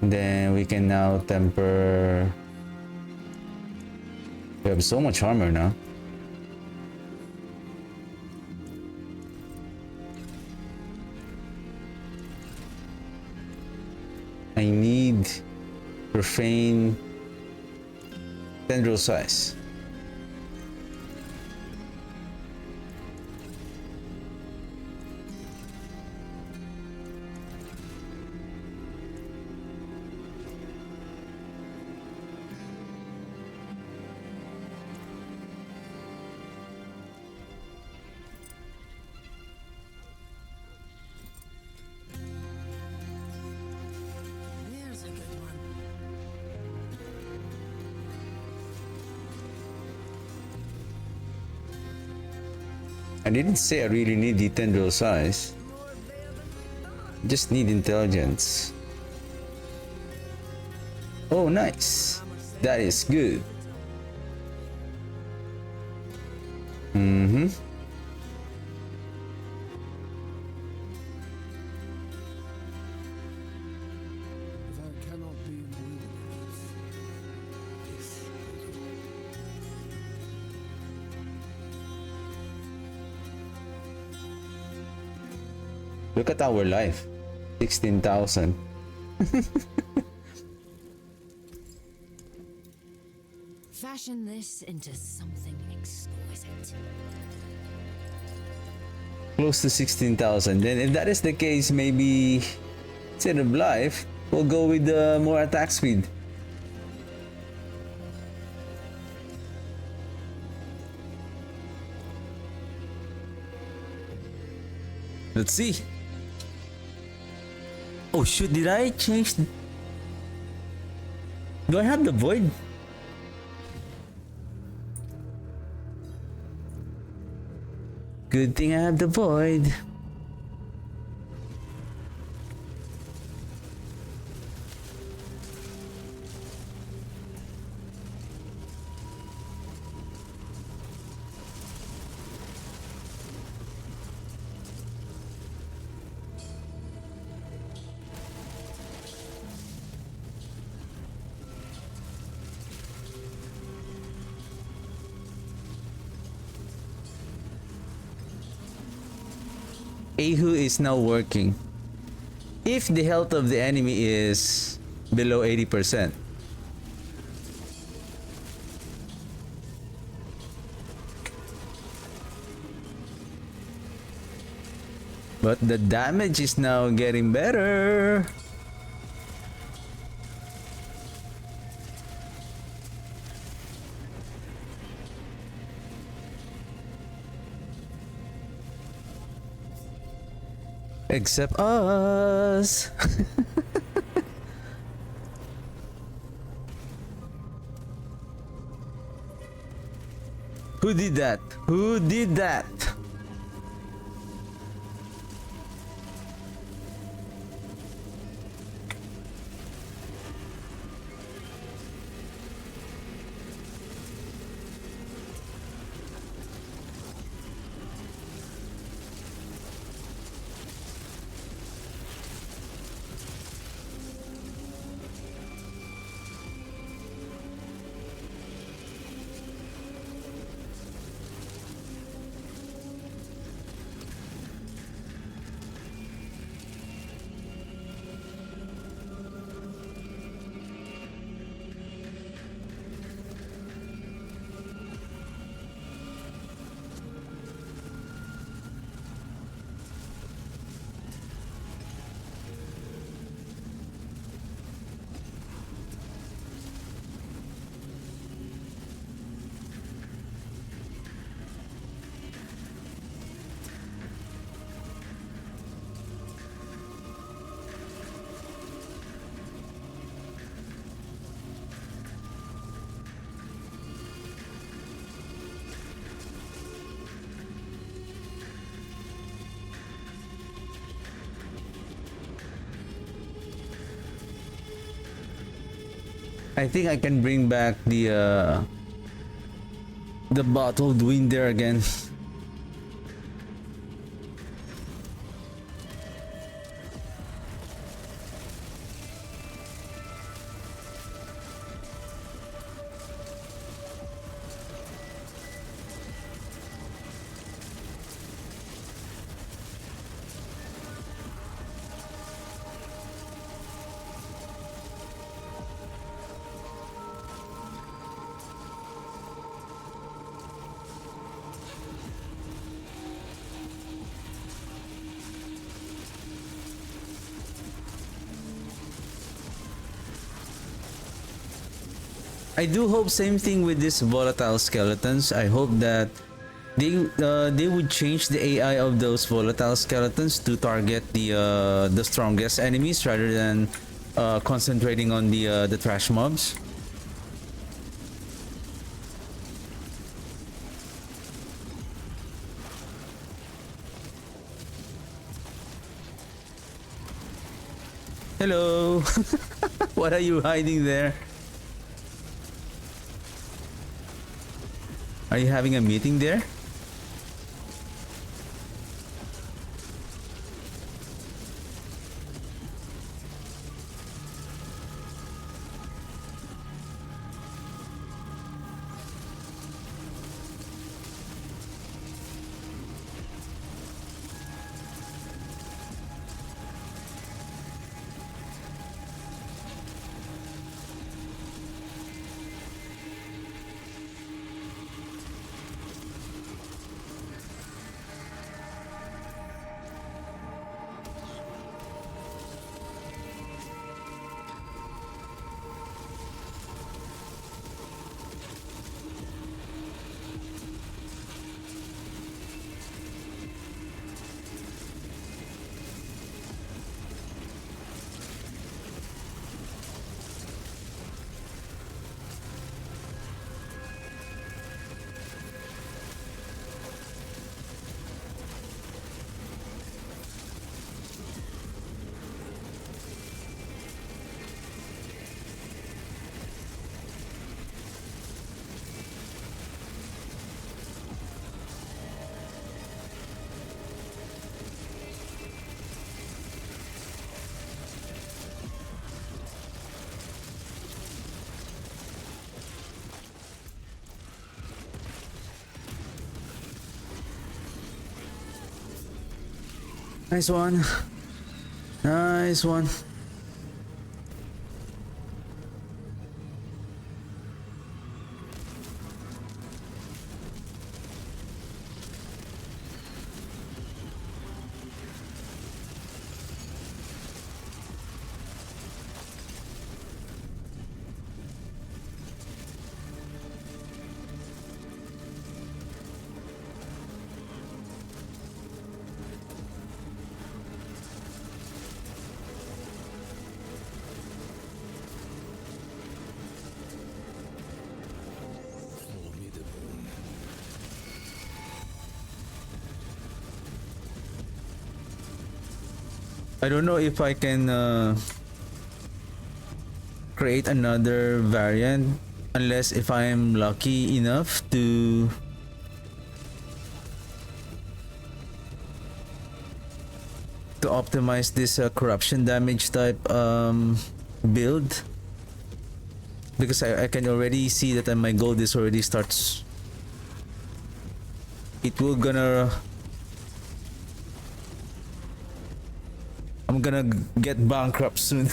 Then we can now temper. We have so much armor now. I need profane tendril size. There's a good one. I didn't say I really need the tendril size. More there than we thought. Just need intelligence. Oh, nice. That is good. Mm-hmm. Thou cannot be in the wilderness. This will do. Look at our life. 16,000. Fashion this into something exquisite. Close to 16,000. Then if that is the case, maybe instead of life, we'll go with more attack speed. Let's see. Oh shoot, did I change? Do I have the void? Good thing I have the void. Ahu is now working. If the health of the enemy is below 80%. But the damage is now getting better. Except us. Who did that? Who did that? I think I can bring back the The bottled wind there again. I do hope same thing with these volatile skeletons. I hope that they would change the AI of those volatile skeletons to target the strongest enemies rather than concentrating on the trash mobs. Hello. What are you hiding there? Are you having a meeting there? Nice one. Nice one. I don't know if I can create another variant unless if I'm lucky enough to optimize this corruption damage type build, because I can already see that my gold is already starts, it will gonna, I'm gonna get bankrupt soon.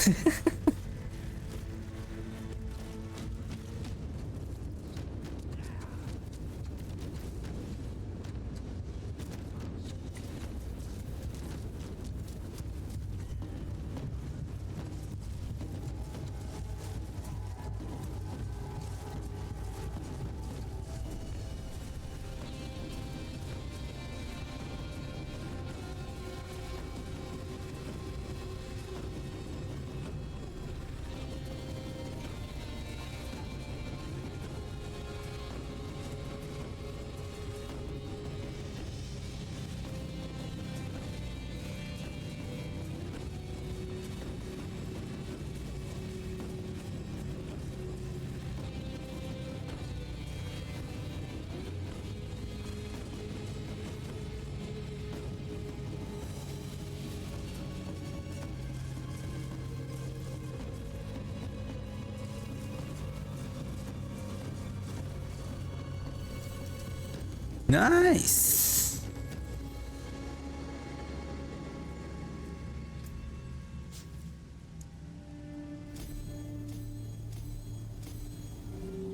Nice.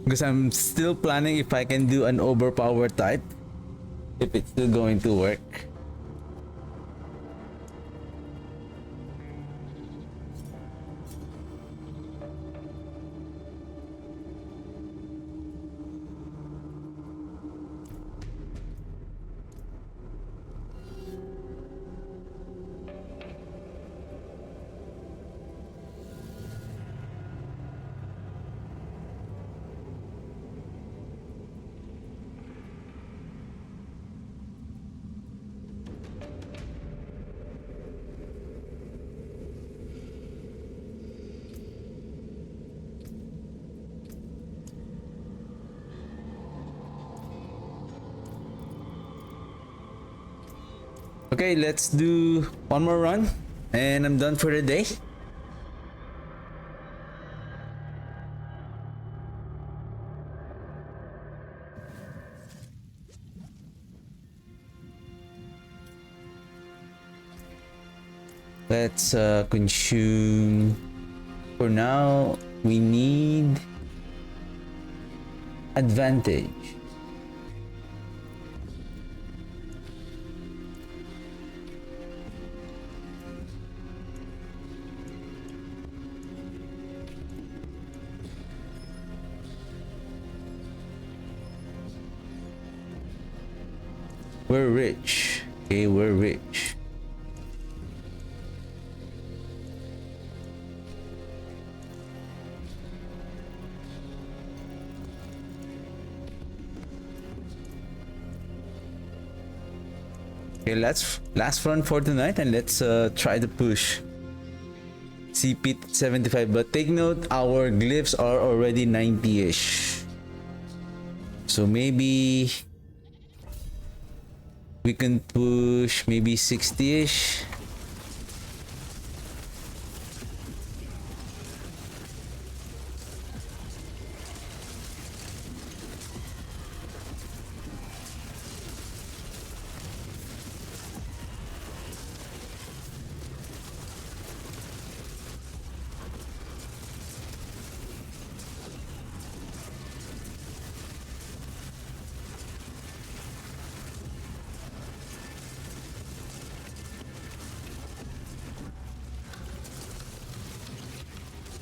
Because I'm still planning if I can do an overpower type, if it's still going to work. Okay, let's do one more run and I'm done for the day. Let's consume. For now, we need advantage. We're rich. Okay, we're rich. Okay, let's last run for tonight and let's try to push CP 75. But take note, our glyphs are already 90-ish. So maybe we can push maybe 60-ish.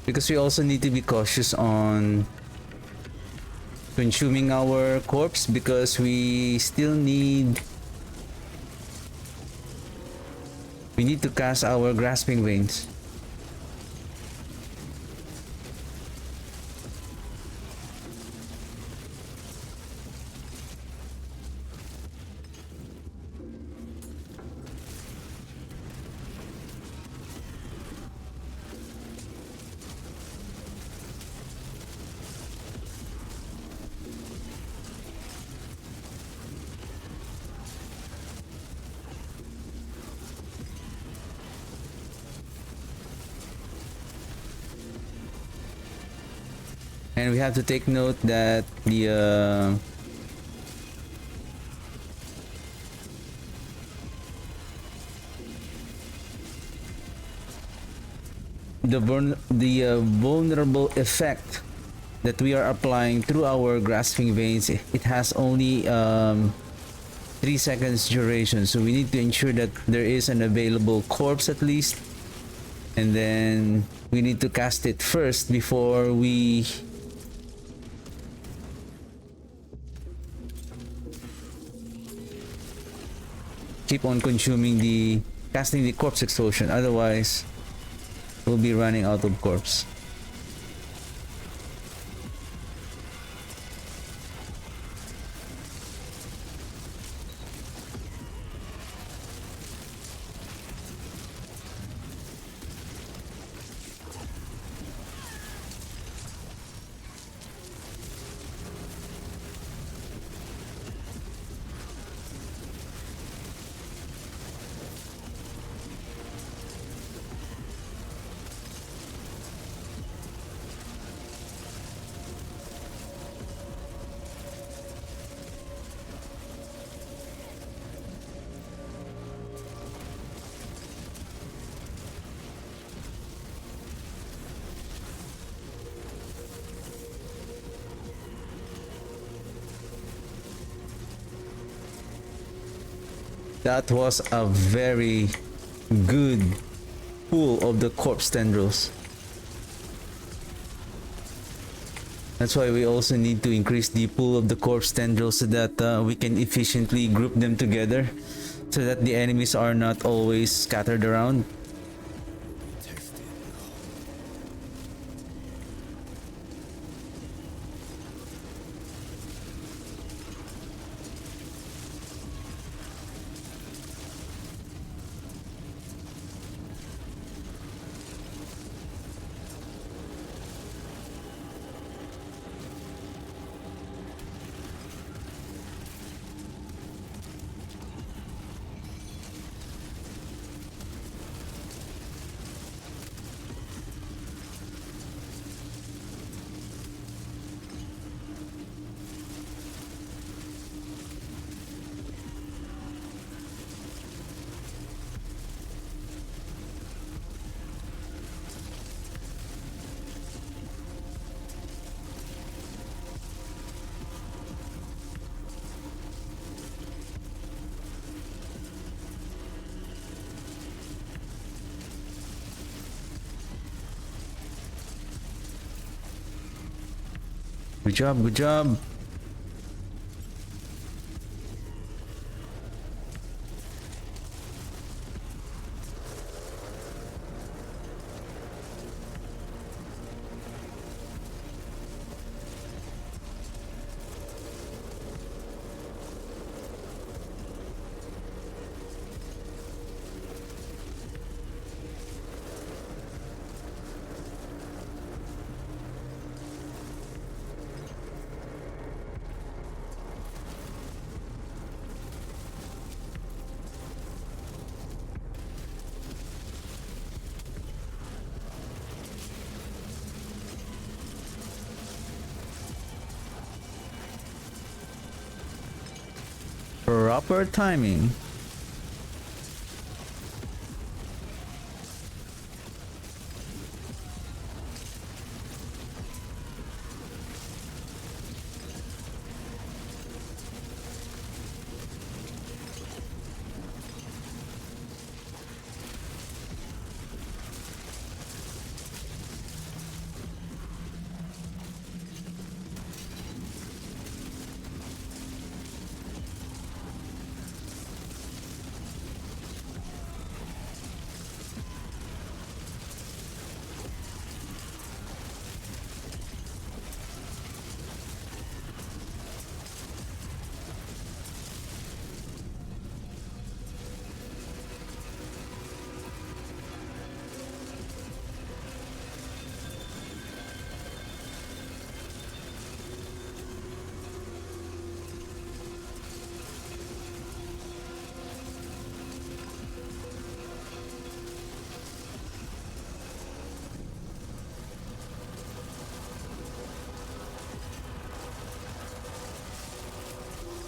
Because we also need to be cautious on consuming our corpse, because we still need to cast our grasping veins. And we have to take note that the vulnerable effect that we are applying through our grasping veins, it has only 3 seconds duration, so we need to ensure that there is an available corpse at least, and then we need to cast it first before we keep on casting the corpse explosion. Otherwise we'll be running out of corpse. That was a very good pull of the corpse tendrils. That's why we also need to increase the pull of the corpse tendrils so that we can efficiently group them together so that the enemies are not always scattered around. Tested. Good job, good job. Proper timing.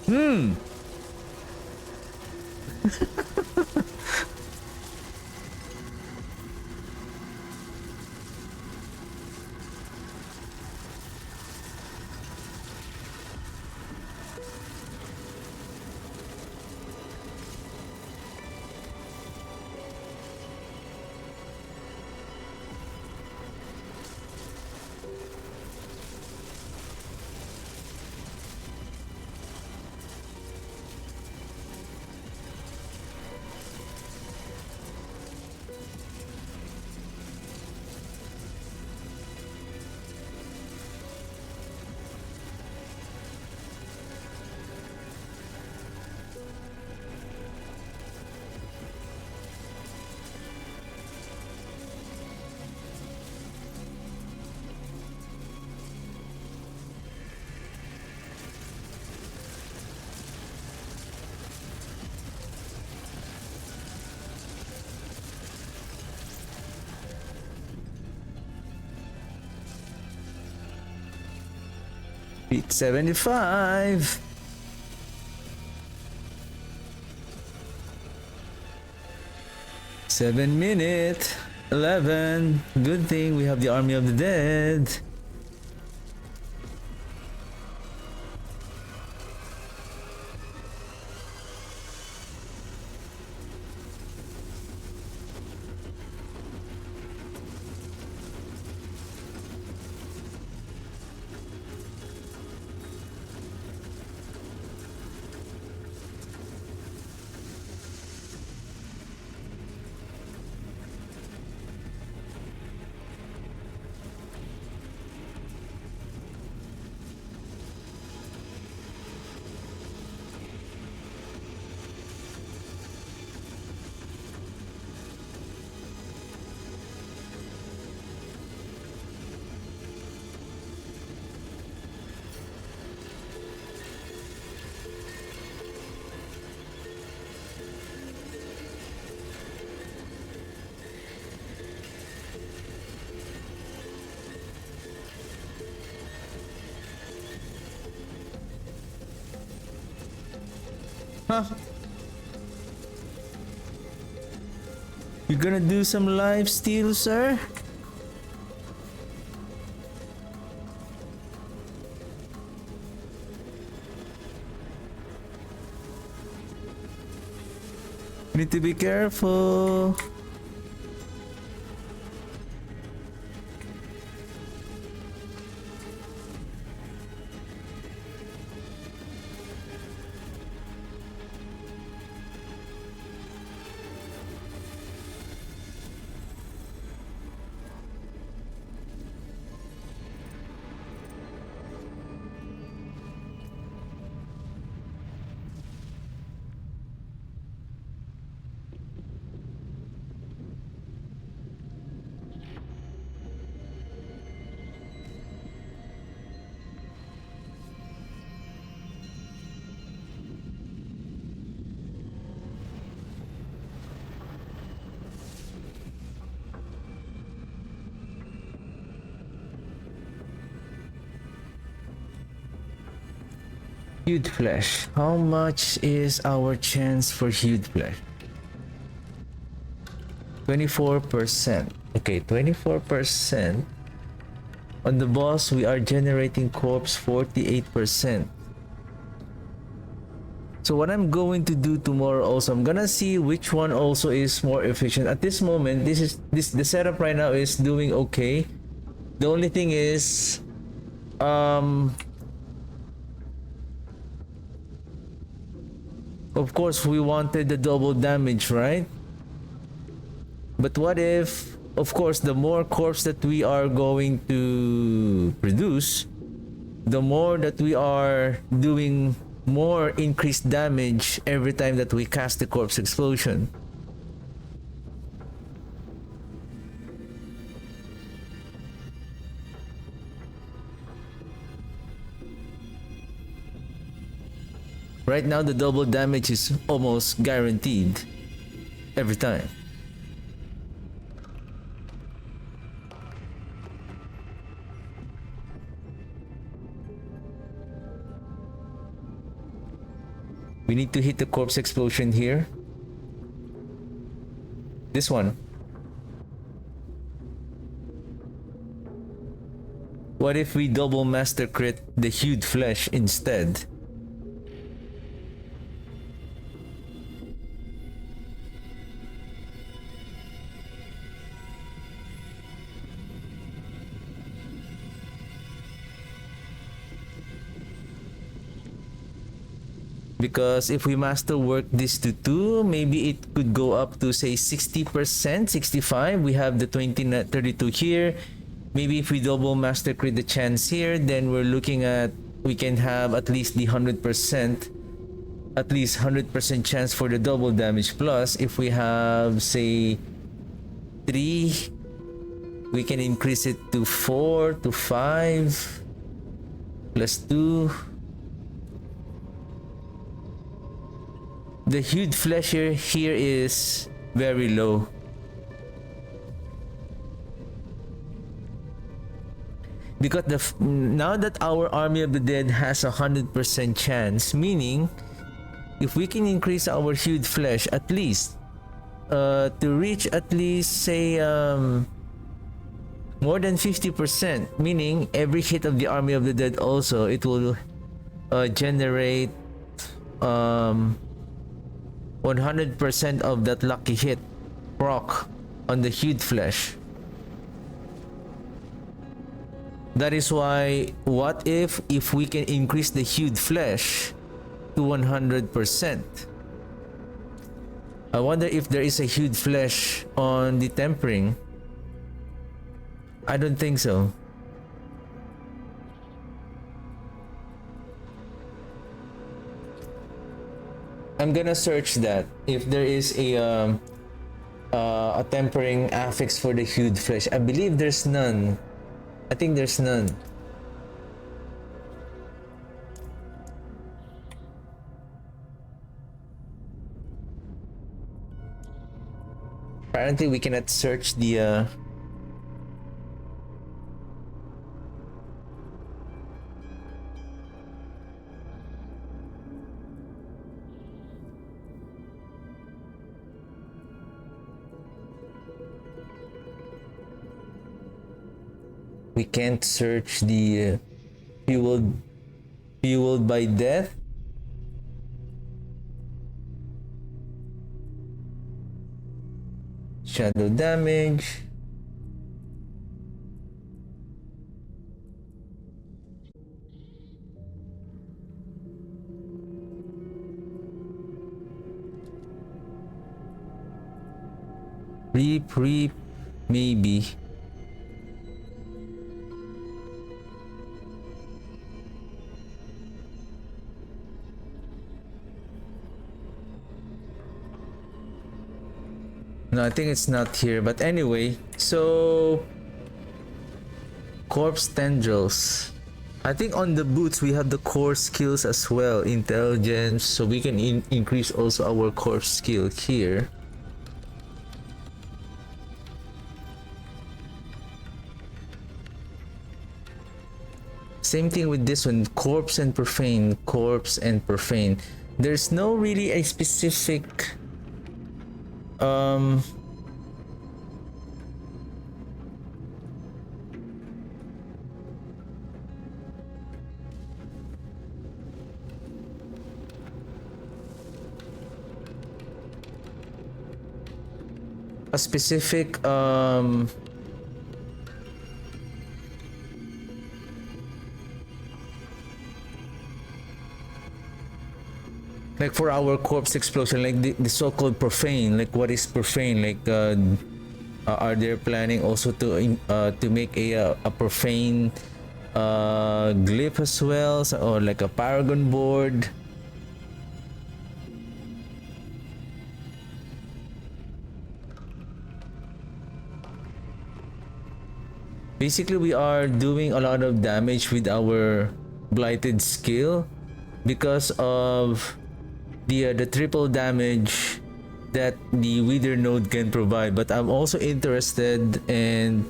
Hmm. Beat 75. Seven minute 11. Good thing we have the army of the dead. Huh? You gonna do some life steal, sir? Need to be careful. Hued flesh. How much is our chance for hued flesh? 24%. Okay, 24%. On the boss, we are generating corpse 48%. So what I'm going to do tomorrow also, I'm gonna see which one also is more efficient. At this moment, the setup right now is doing okay. The only thing is, of course, we wanted the double damage, right? But what if, of course, the more corpse that we are going to produce, the more that we are doing more increased damage every time that we cast the corpse explosion. Right now, the double damage is almost guaranteed every time. We need to hit the corpse explosion here. This one. What if we double master crit the hued flesh instead? Because if we master work this to 2, maybe it could go up to say 60%, 65. We have the 32 here. Maybe if we double master crit the chance here, then we're looking at, we can have at least the 100%, at least 100% chance for the double damage. Plus, if we have say 3, we can increase it to 4 to 5 plus 2. The hued flesh here is very low. Because now that our Army of the Dead has 100% chance, meaning if we can increase our hued flesh at least to reach at least say more than 50%, meaning every hit of the Army of the Dead also, it will generate 100% of that lucky hit proc on the hued flesh. That is why, what if we can increase the hued flesh to 100%? I wonder if there is a hued flesh on the tempering. I don't think so. I'm gonna search that if there is a tempering affix for the hued flesh. I believe there's none. I think there's none. Apparently, we cannot search the. We can't search the fueled by death. Shadow damage. Reap, maybe. No, I think it's not here. But anyway, so corpse tendrils. I think on the boots we have the core skills as well, intelligence. So we can increase also our core skill here. Same thing with this one, corpse and profane, corpse and profane. There's no really a specific a specific like for our corpse explosion, like the so-called profane, like what is profane, like are they planning also to make a profane glyph as well, or like a paragon board? Basically we are doing a lot of damage with our blighted skill because of the triple damage that the wither node can provide. But I'm also interested and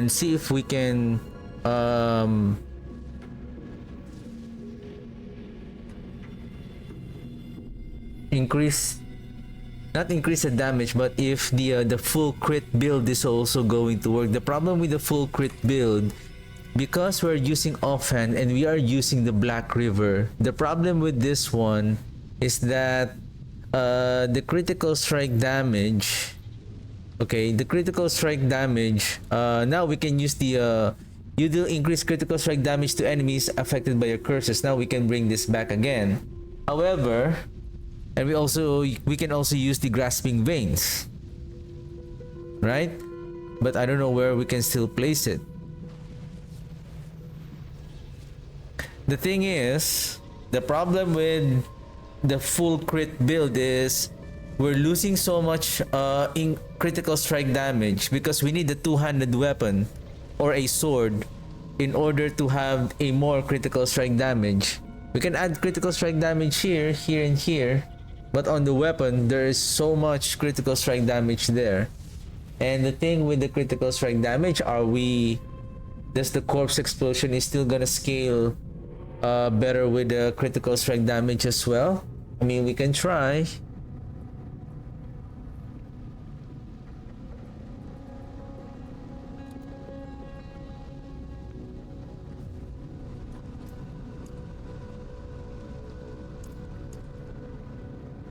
see if we can not increase the damage, but if the full crit build is also going to work. The problem with the full crit build, because we're using offhand and we are using the Black River, the problem with this one is that the critical strike damage, okay, the critical strike damage, now we can use the you do increase critical strike damage to enemies affected by your curses. Now we can bring this back again. However, and we can also use the grasping veins, right? But I don't know where we can still place it. The thing is, the problem with the full crit build is we're losing so much in critical strike damage because we need a two-handed weapon or a sword in order to have a more critical strike damage. We can add critical strike damage here, here, and here, but on the weapon there is so much critical strike damage there. And the thing with the critical strike damage, does the corpse explosion is still gonna scale better with the critical strike damage as well? I mean, we can try.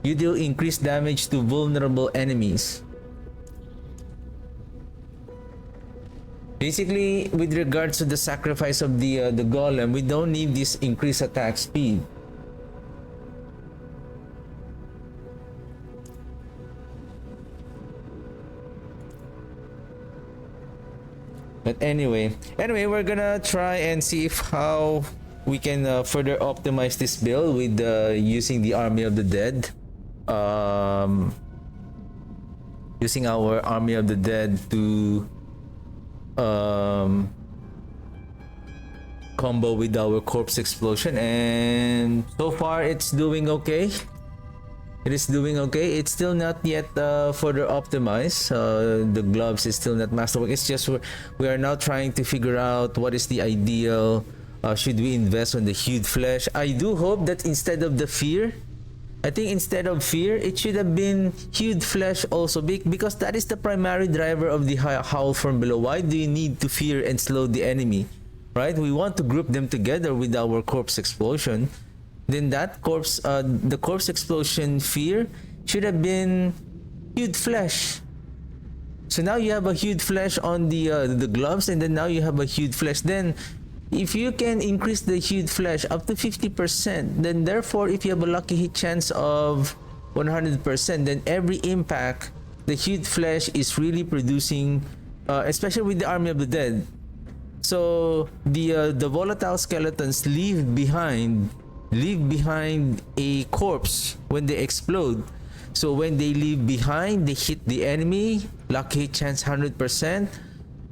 You deal increased damage to vulnerable enemies. Basically, with regards to the sacrifice of the golem, we don't need this increased attack speed. But anyway, we're gonna try and see if how we can further optimize this build with using the Army of the Dead. Using our Army of the Dead to combo with our corpse explosion, and so far it's doing okay. It is doing okay. It's still not yet further optimized. The gloves is still not masterwork. It's just we are now trying to figure out what is the ideal. Should we invest on the hued flesh? I do hope that instead of the fear, I think instead of fear, it should have been hued flesh also, because that is the primary driver of the howl from below. Why do you need to fear and slow the enemy, right? We want to group them together with our corpse explosion. Then that the corpse explosion fear should have been hued flesh. So now you have a hued flesh on the gloves, and then now you have a hued flesh. Then if you can increase the hued flesh up to 50%, then therefore if you have a lucky hit chance of 100%, then every impact, the hued flesh is really producing, especially with the Army of the Dead. So the volatile skeletons leave behind a corpse when they explode. So when they leave behind, they hit the enemy, lucky hit chance 100%.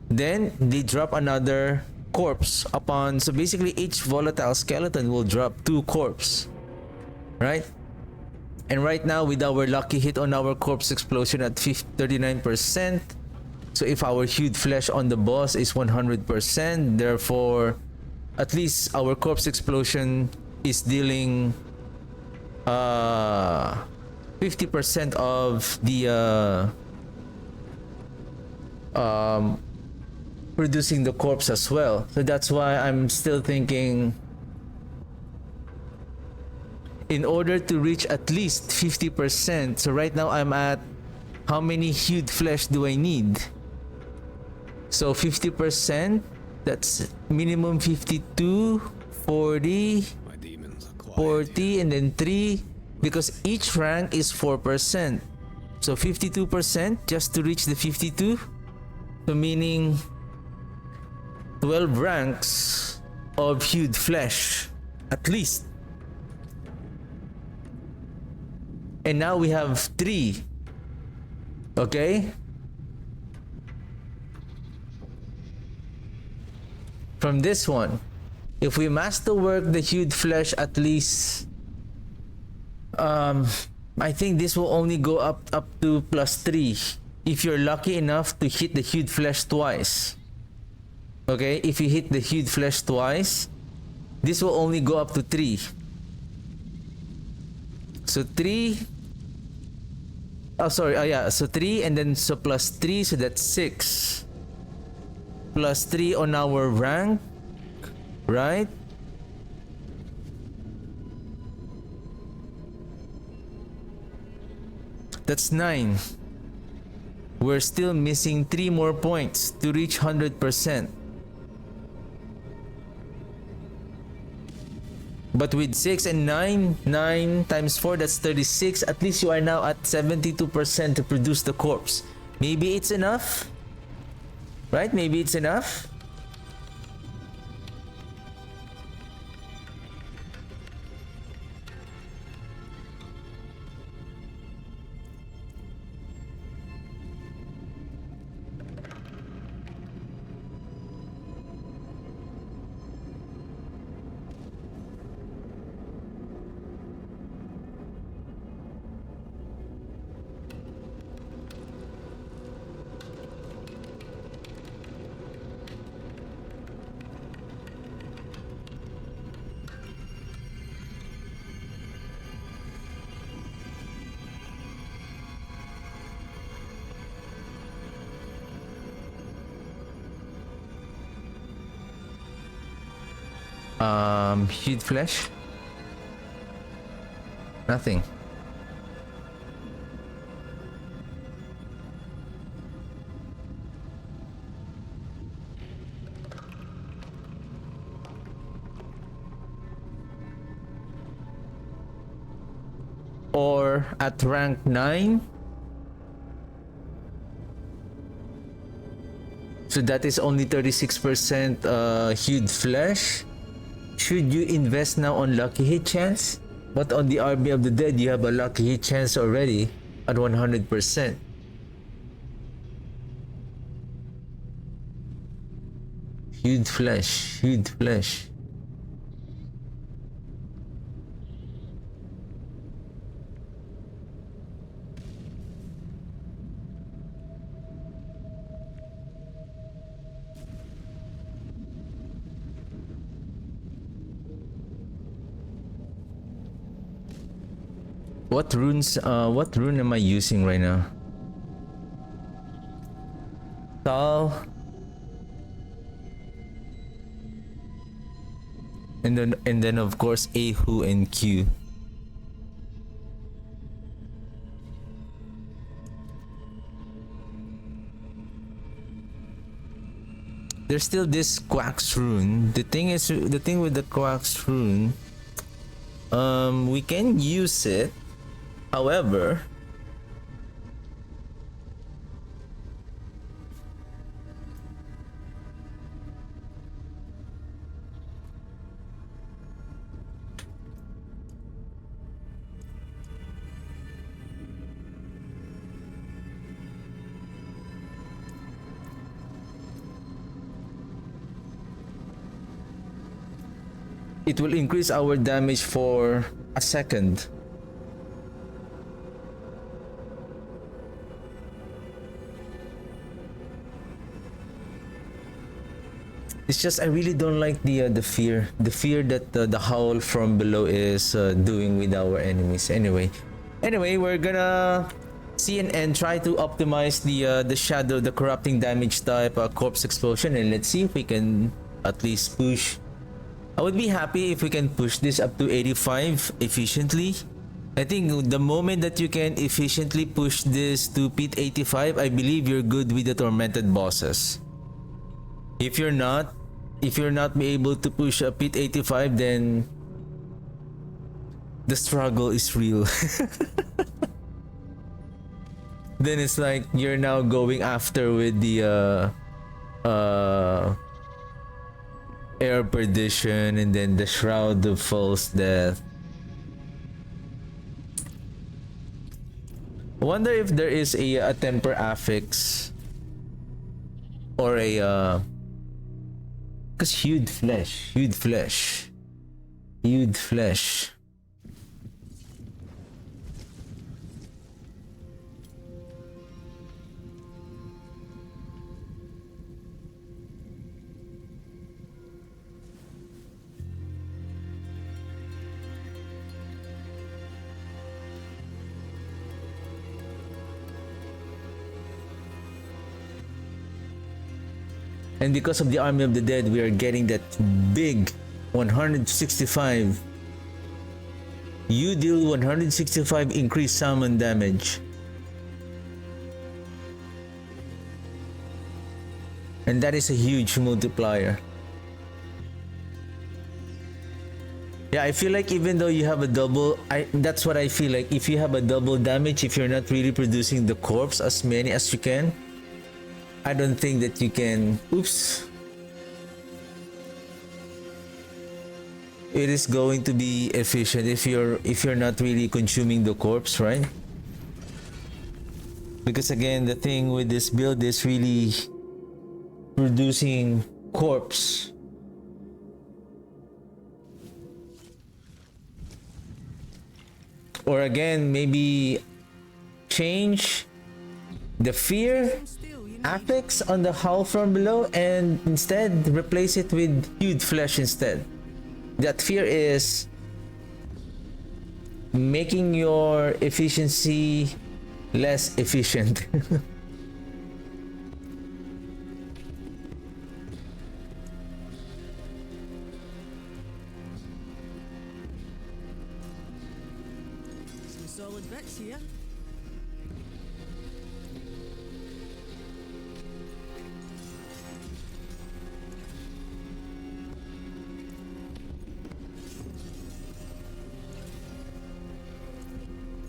Then they drop another corpse upon. So basically each volatile skeleton will drop 2 corpse, right? And right now with our lucky hit on our corpse explosion at 39%, so if our hued flesh on the boss is 100%, therefore at least our corpse explosion is dealing 50% of the producing the corpse as well. So that's why I'm still thinking, in order to reach at least 50%, so right now I'm at, how many hued flesh do I need? So 50%, that's minimum 52, 40, My demons are quiet. 40, and then 3, because each rank is 4%. So 52% just to reach the 52. So meaning 12 ranks of hued flesh at least. And now we have 3. Okay? From this one, if we masterwork the hued flesh at least, I think this will only go up to +3 if you're lucky enough to hit the hued flesh twice. Okay, if you hit the hued flesh twice, this will only go up to 3. So 3. Oh, sorry. Oh, yeah. So 3, and then so +3, so that's 6. +3 on our rank, right? That's 9. We're still missing 3 more points to reach 100%. But with 6 and 9, 9 times 4, that's 36. At least you are now at 72% to produce the corpse. Maybe it's enough? Right? Maybe it's enough? Hued flesh? Nothing. Or at rank 9? So that is only 36% hued flesh. Should you invest now on lucky hit chance? But on the Army of the Dead, you have a lucky hit chance already at 100%. Hued flesh, hued flesh. What runes? What rune am I using right now? Tal. And then of course Ahu and Q. There's still this Quack's rune. The thing with the Quack's rune, we can use it. However, it will increase our damage for a second. It's just I really don't like the fear that the howl from below is doing with our enemies. Anyway, we're gonna see and try to optimize the shadow, the corrupting damage type corpse explosion, and let's see if we can at least push. I would be happy if we can push this up to 85 efficiently. I think the moment that you can efficiently push this to pit 85, I believe you're good with the tormented bosses. If you're not be able to push a pit 85, then the struggle is real. Then it's like you're now going after with the air perdition and then the shroud of false death. I wonder if there is a temper affix or a because hued flesh. And because of the Army of the Dead, we are getting that big 165. You deal 165 increased summon damage. And that is a huge multiplier. Yeah, I feel like even though you have a double, that's what I feel like. If you have a double damage, if you're not really producing the corpse as many as you can, I don't think that you can. Oops. It is going to be efficient if you're not really consuming the corpse, right? Because again, the thing with this build is really producing corpse. Or again, maybe change the fear affix on the howl from below and instead replace it with hued flesh instead. That fear is making your efficiency less efficient. Some solid bits here.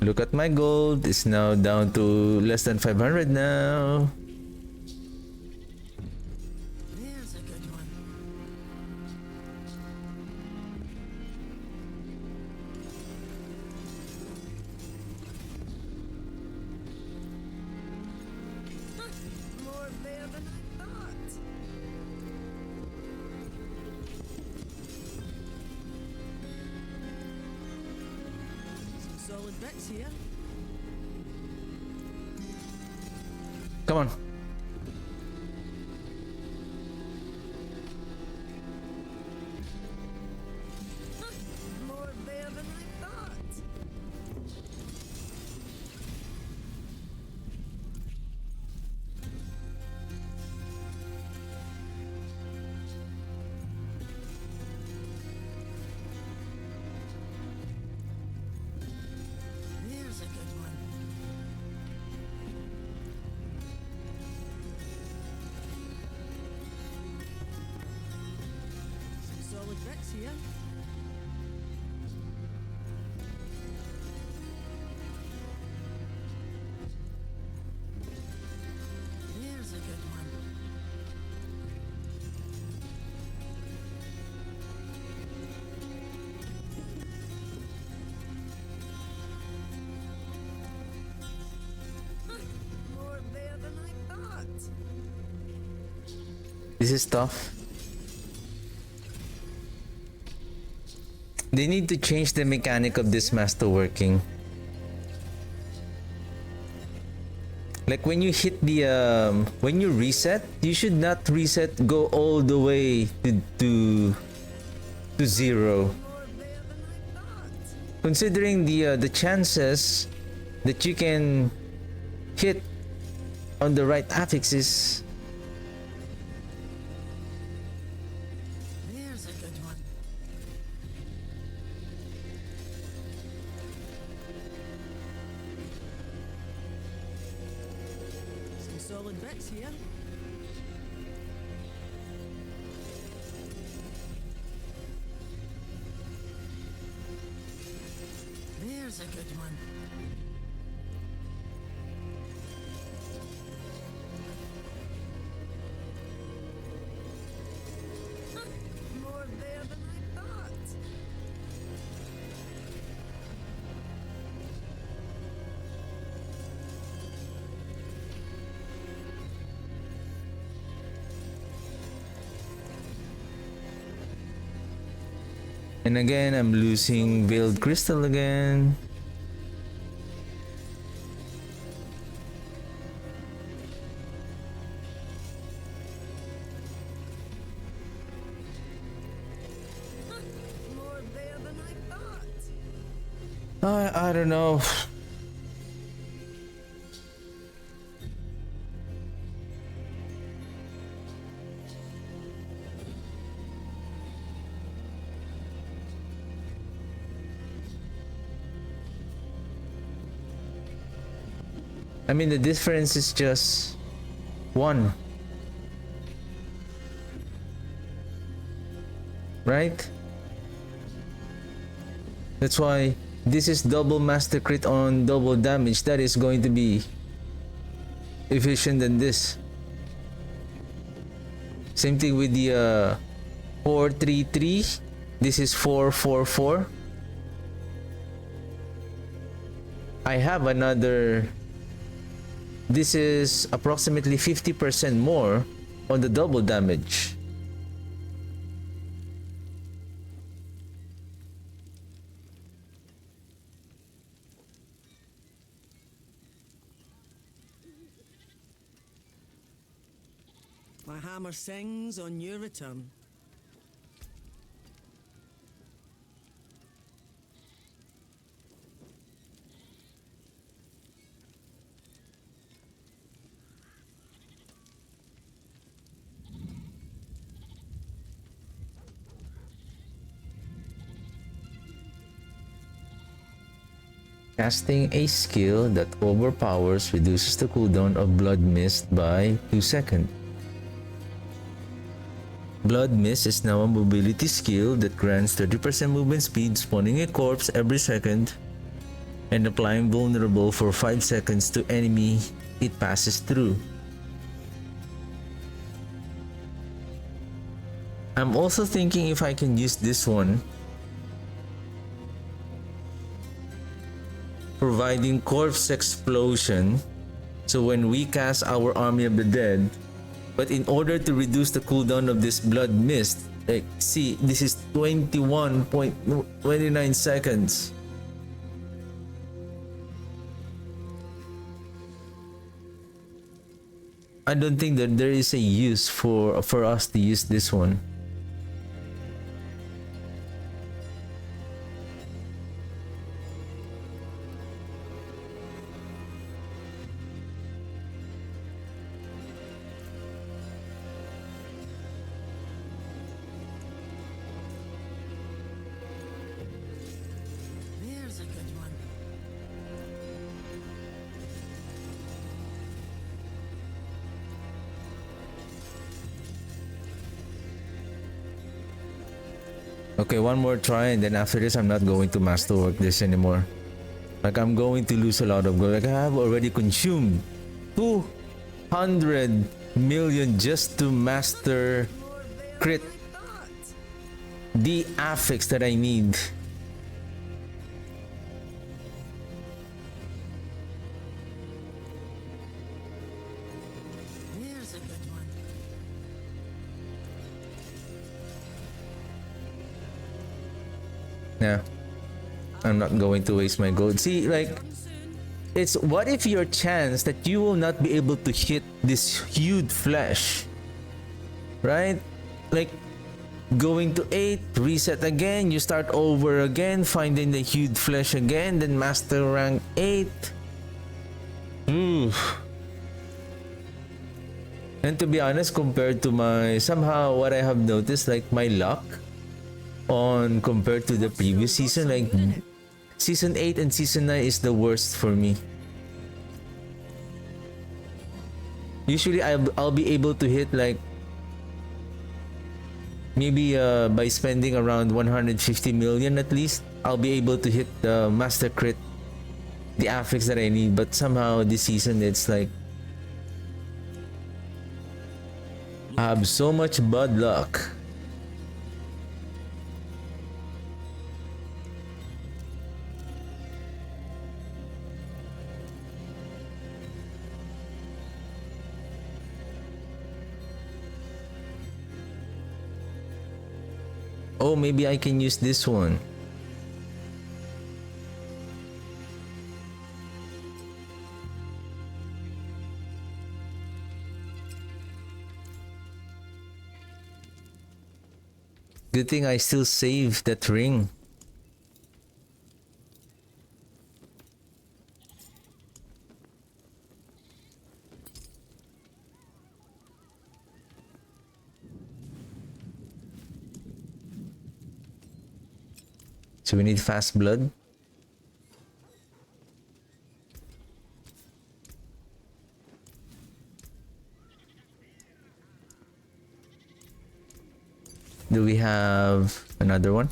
Look at my gold, it's now down to less than 500 now. There's a good one. More there than I thought. Some solid bits here. Come on. More there than I thought. bits here. There's a good one. More there than I thought. This is tough. They need to change the mechanic of this masterworking. Like when you hit the when you reset, you should not reset go all the way to zero. Considering the chances that you can hit on the right affixes. There's a good one. Some solid bits here. There's a good one. More there than I thought. And again, I'm losing Veiled Crystal again. More there than I thought. I don't know. I mean, the difference is just one. Right? That's why this is double master crit on double damage. That is going to be efficient than this. Same thing with the 433. This is 444. I have another. This is approximately 50% more on the double damage. My hammer sings on your return. Casting a skill that overpowers reduces the cooldown of Blood Mist by 2 seconds. Blood Mist is now a mobility skill that grants 30% movement speed, spawning a corpse every second, and applying vulnerable for 5 seconds to enemy it passes through. I'm also thinking if I can use this one, providing corpse explosion, so when we cast our Army of the Dead, but in order to reduce the cooldown of this Blood Mist, like see, this is 21.29 seconds. I don't think that there is a use for us to use this one. There's a good one. Okay, one more try, and then after this, I'm not going to masterwork this anymore. Like, I'm going to lose a lot of gold. Like, I have already consumed 200 million just to master crit the affix that I need. Here's a good one. Yeah, I'm not going to waste my gold. See, like, Return soon. it's what if your chance that you will not be able to hit this huge flesh, right? Like, going to 8, reset again, you start over again, finding the huge flesh again, then master rank 8. Oof. And to be honest, compared to my, somehow what I have noticed, like my luck on compared to the previous season, like season 8 and season 9 is the worst for me. Usually I'll be able to hit like maybe by spending around 150 million at least, I'll be able to hit the master crit, the affix that I need. But somehow this season it's like I have so much bad luck. Oh, maybe I can use this one. Good thing I still saved that ring. So we need fast blood. Do we have another one?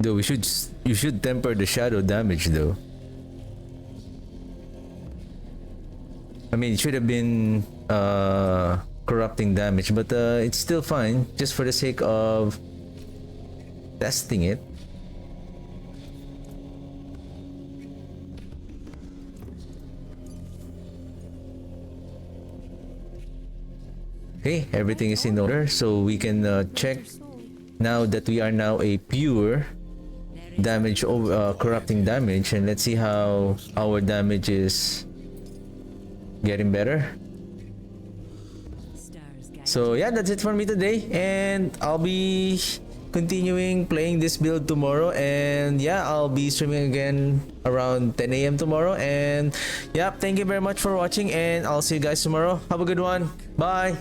Though you should temper the shadow damage though. I mean, it should have been corrupting damage, but it's still fine just for the sake of testing it. Okay, everything is in order, so we can check now that we are now a pure damage over corrupting damage, and let's see how our damage is getting better. So yeah, that's it for me today, and I'll be continuing playing this build tomorrow, and yeah, I'll be streaming again around 10 a.m. tomorrow. And yeah, thank you very much for watching, and I'll see you guys tomorrow. Have a good one. Bye.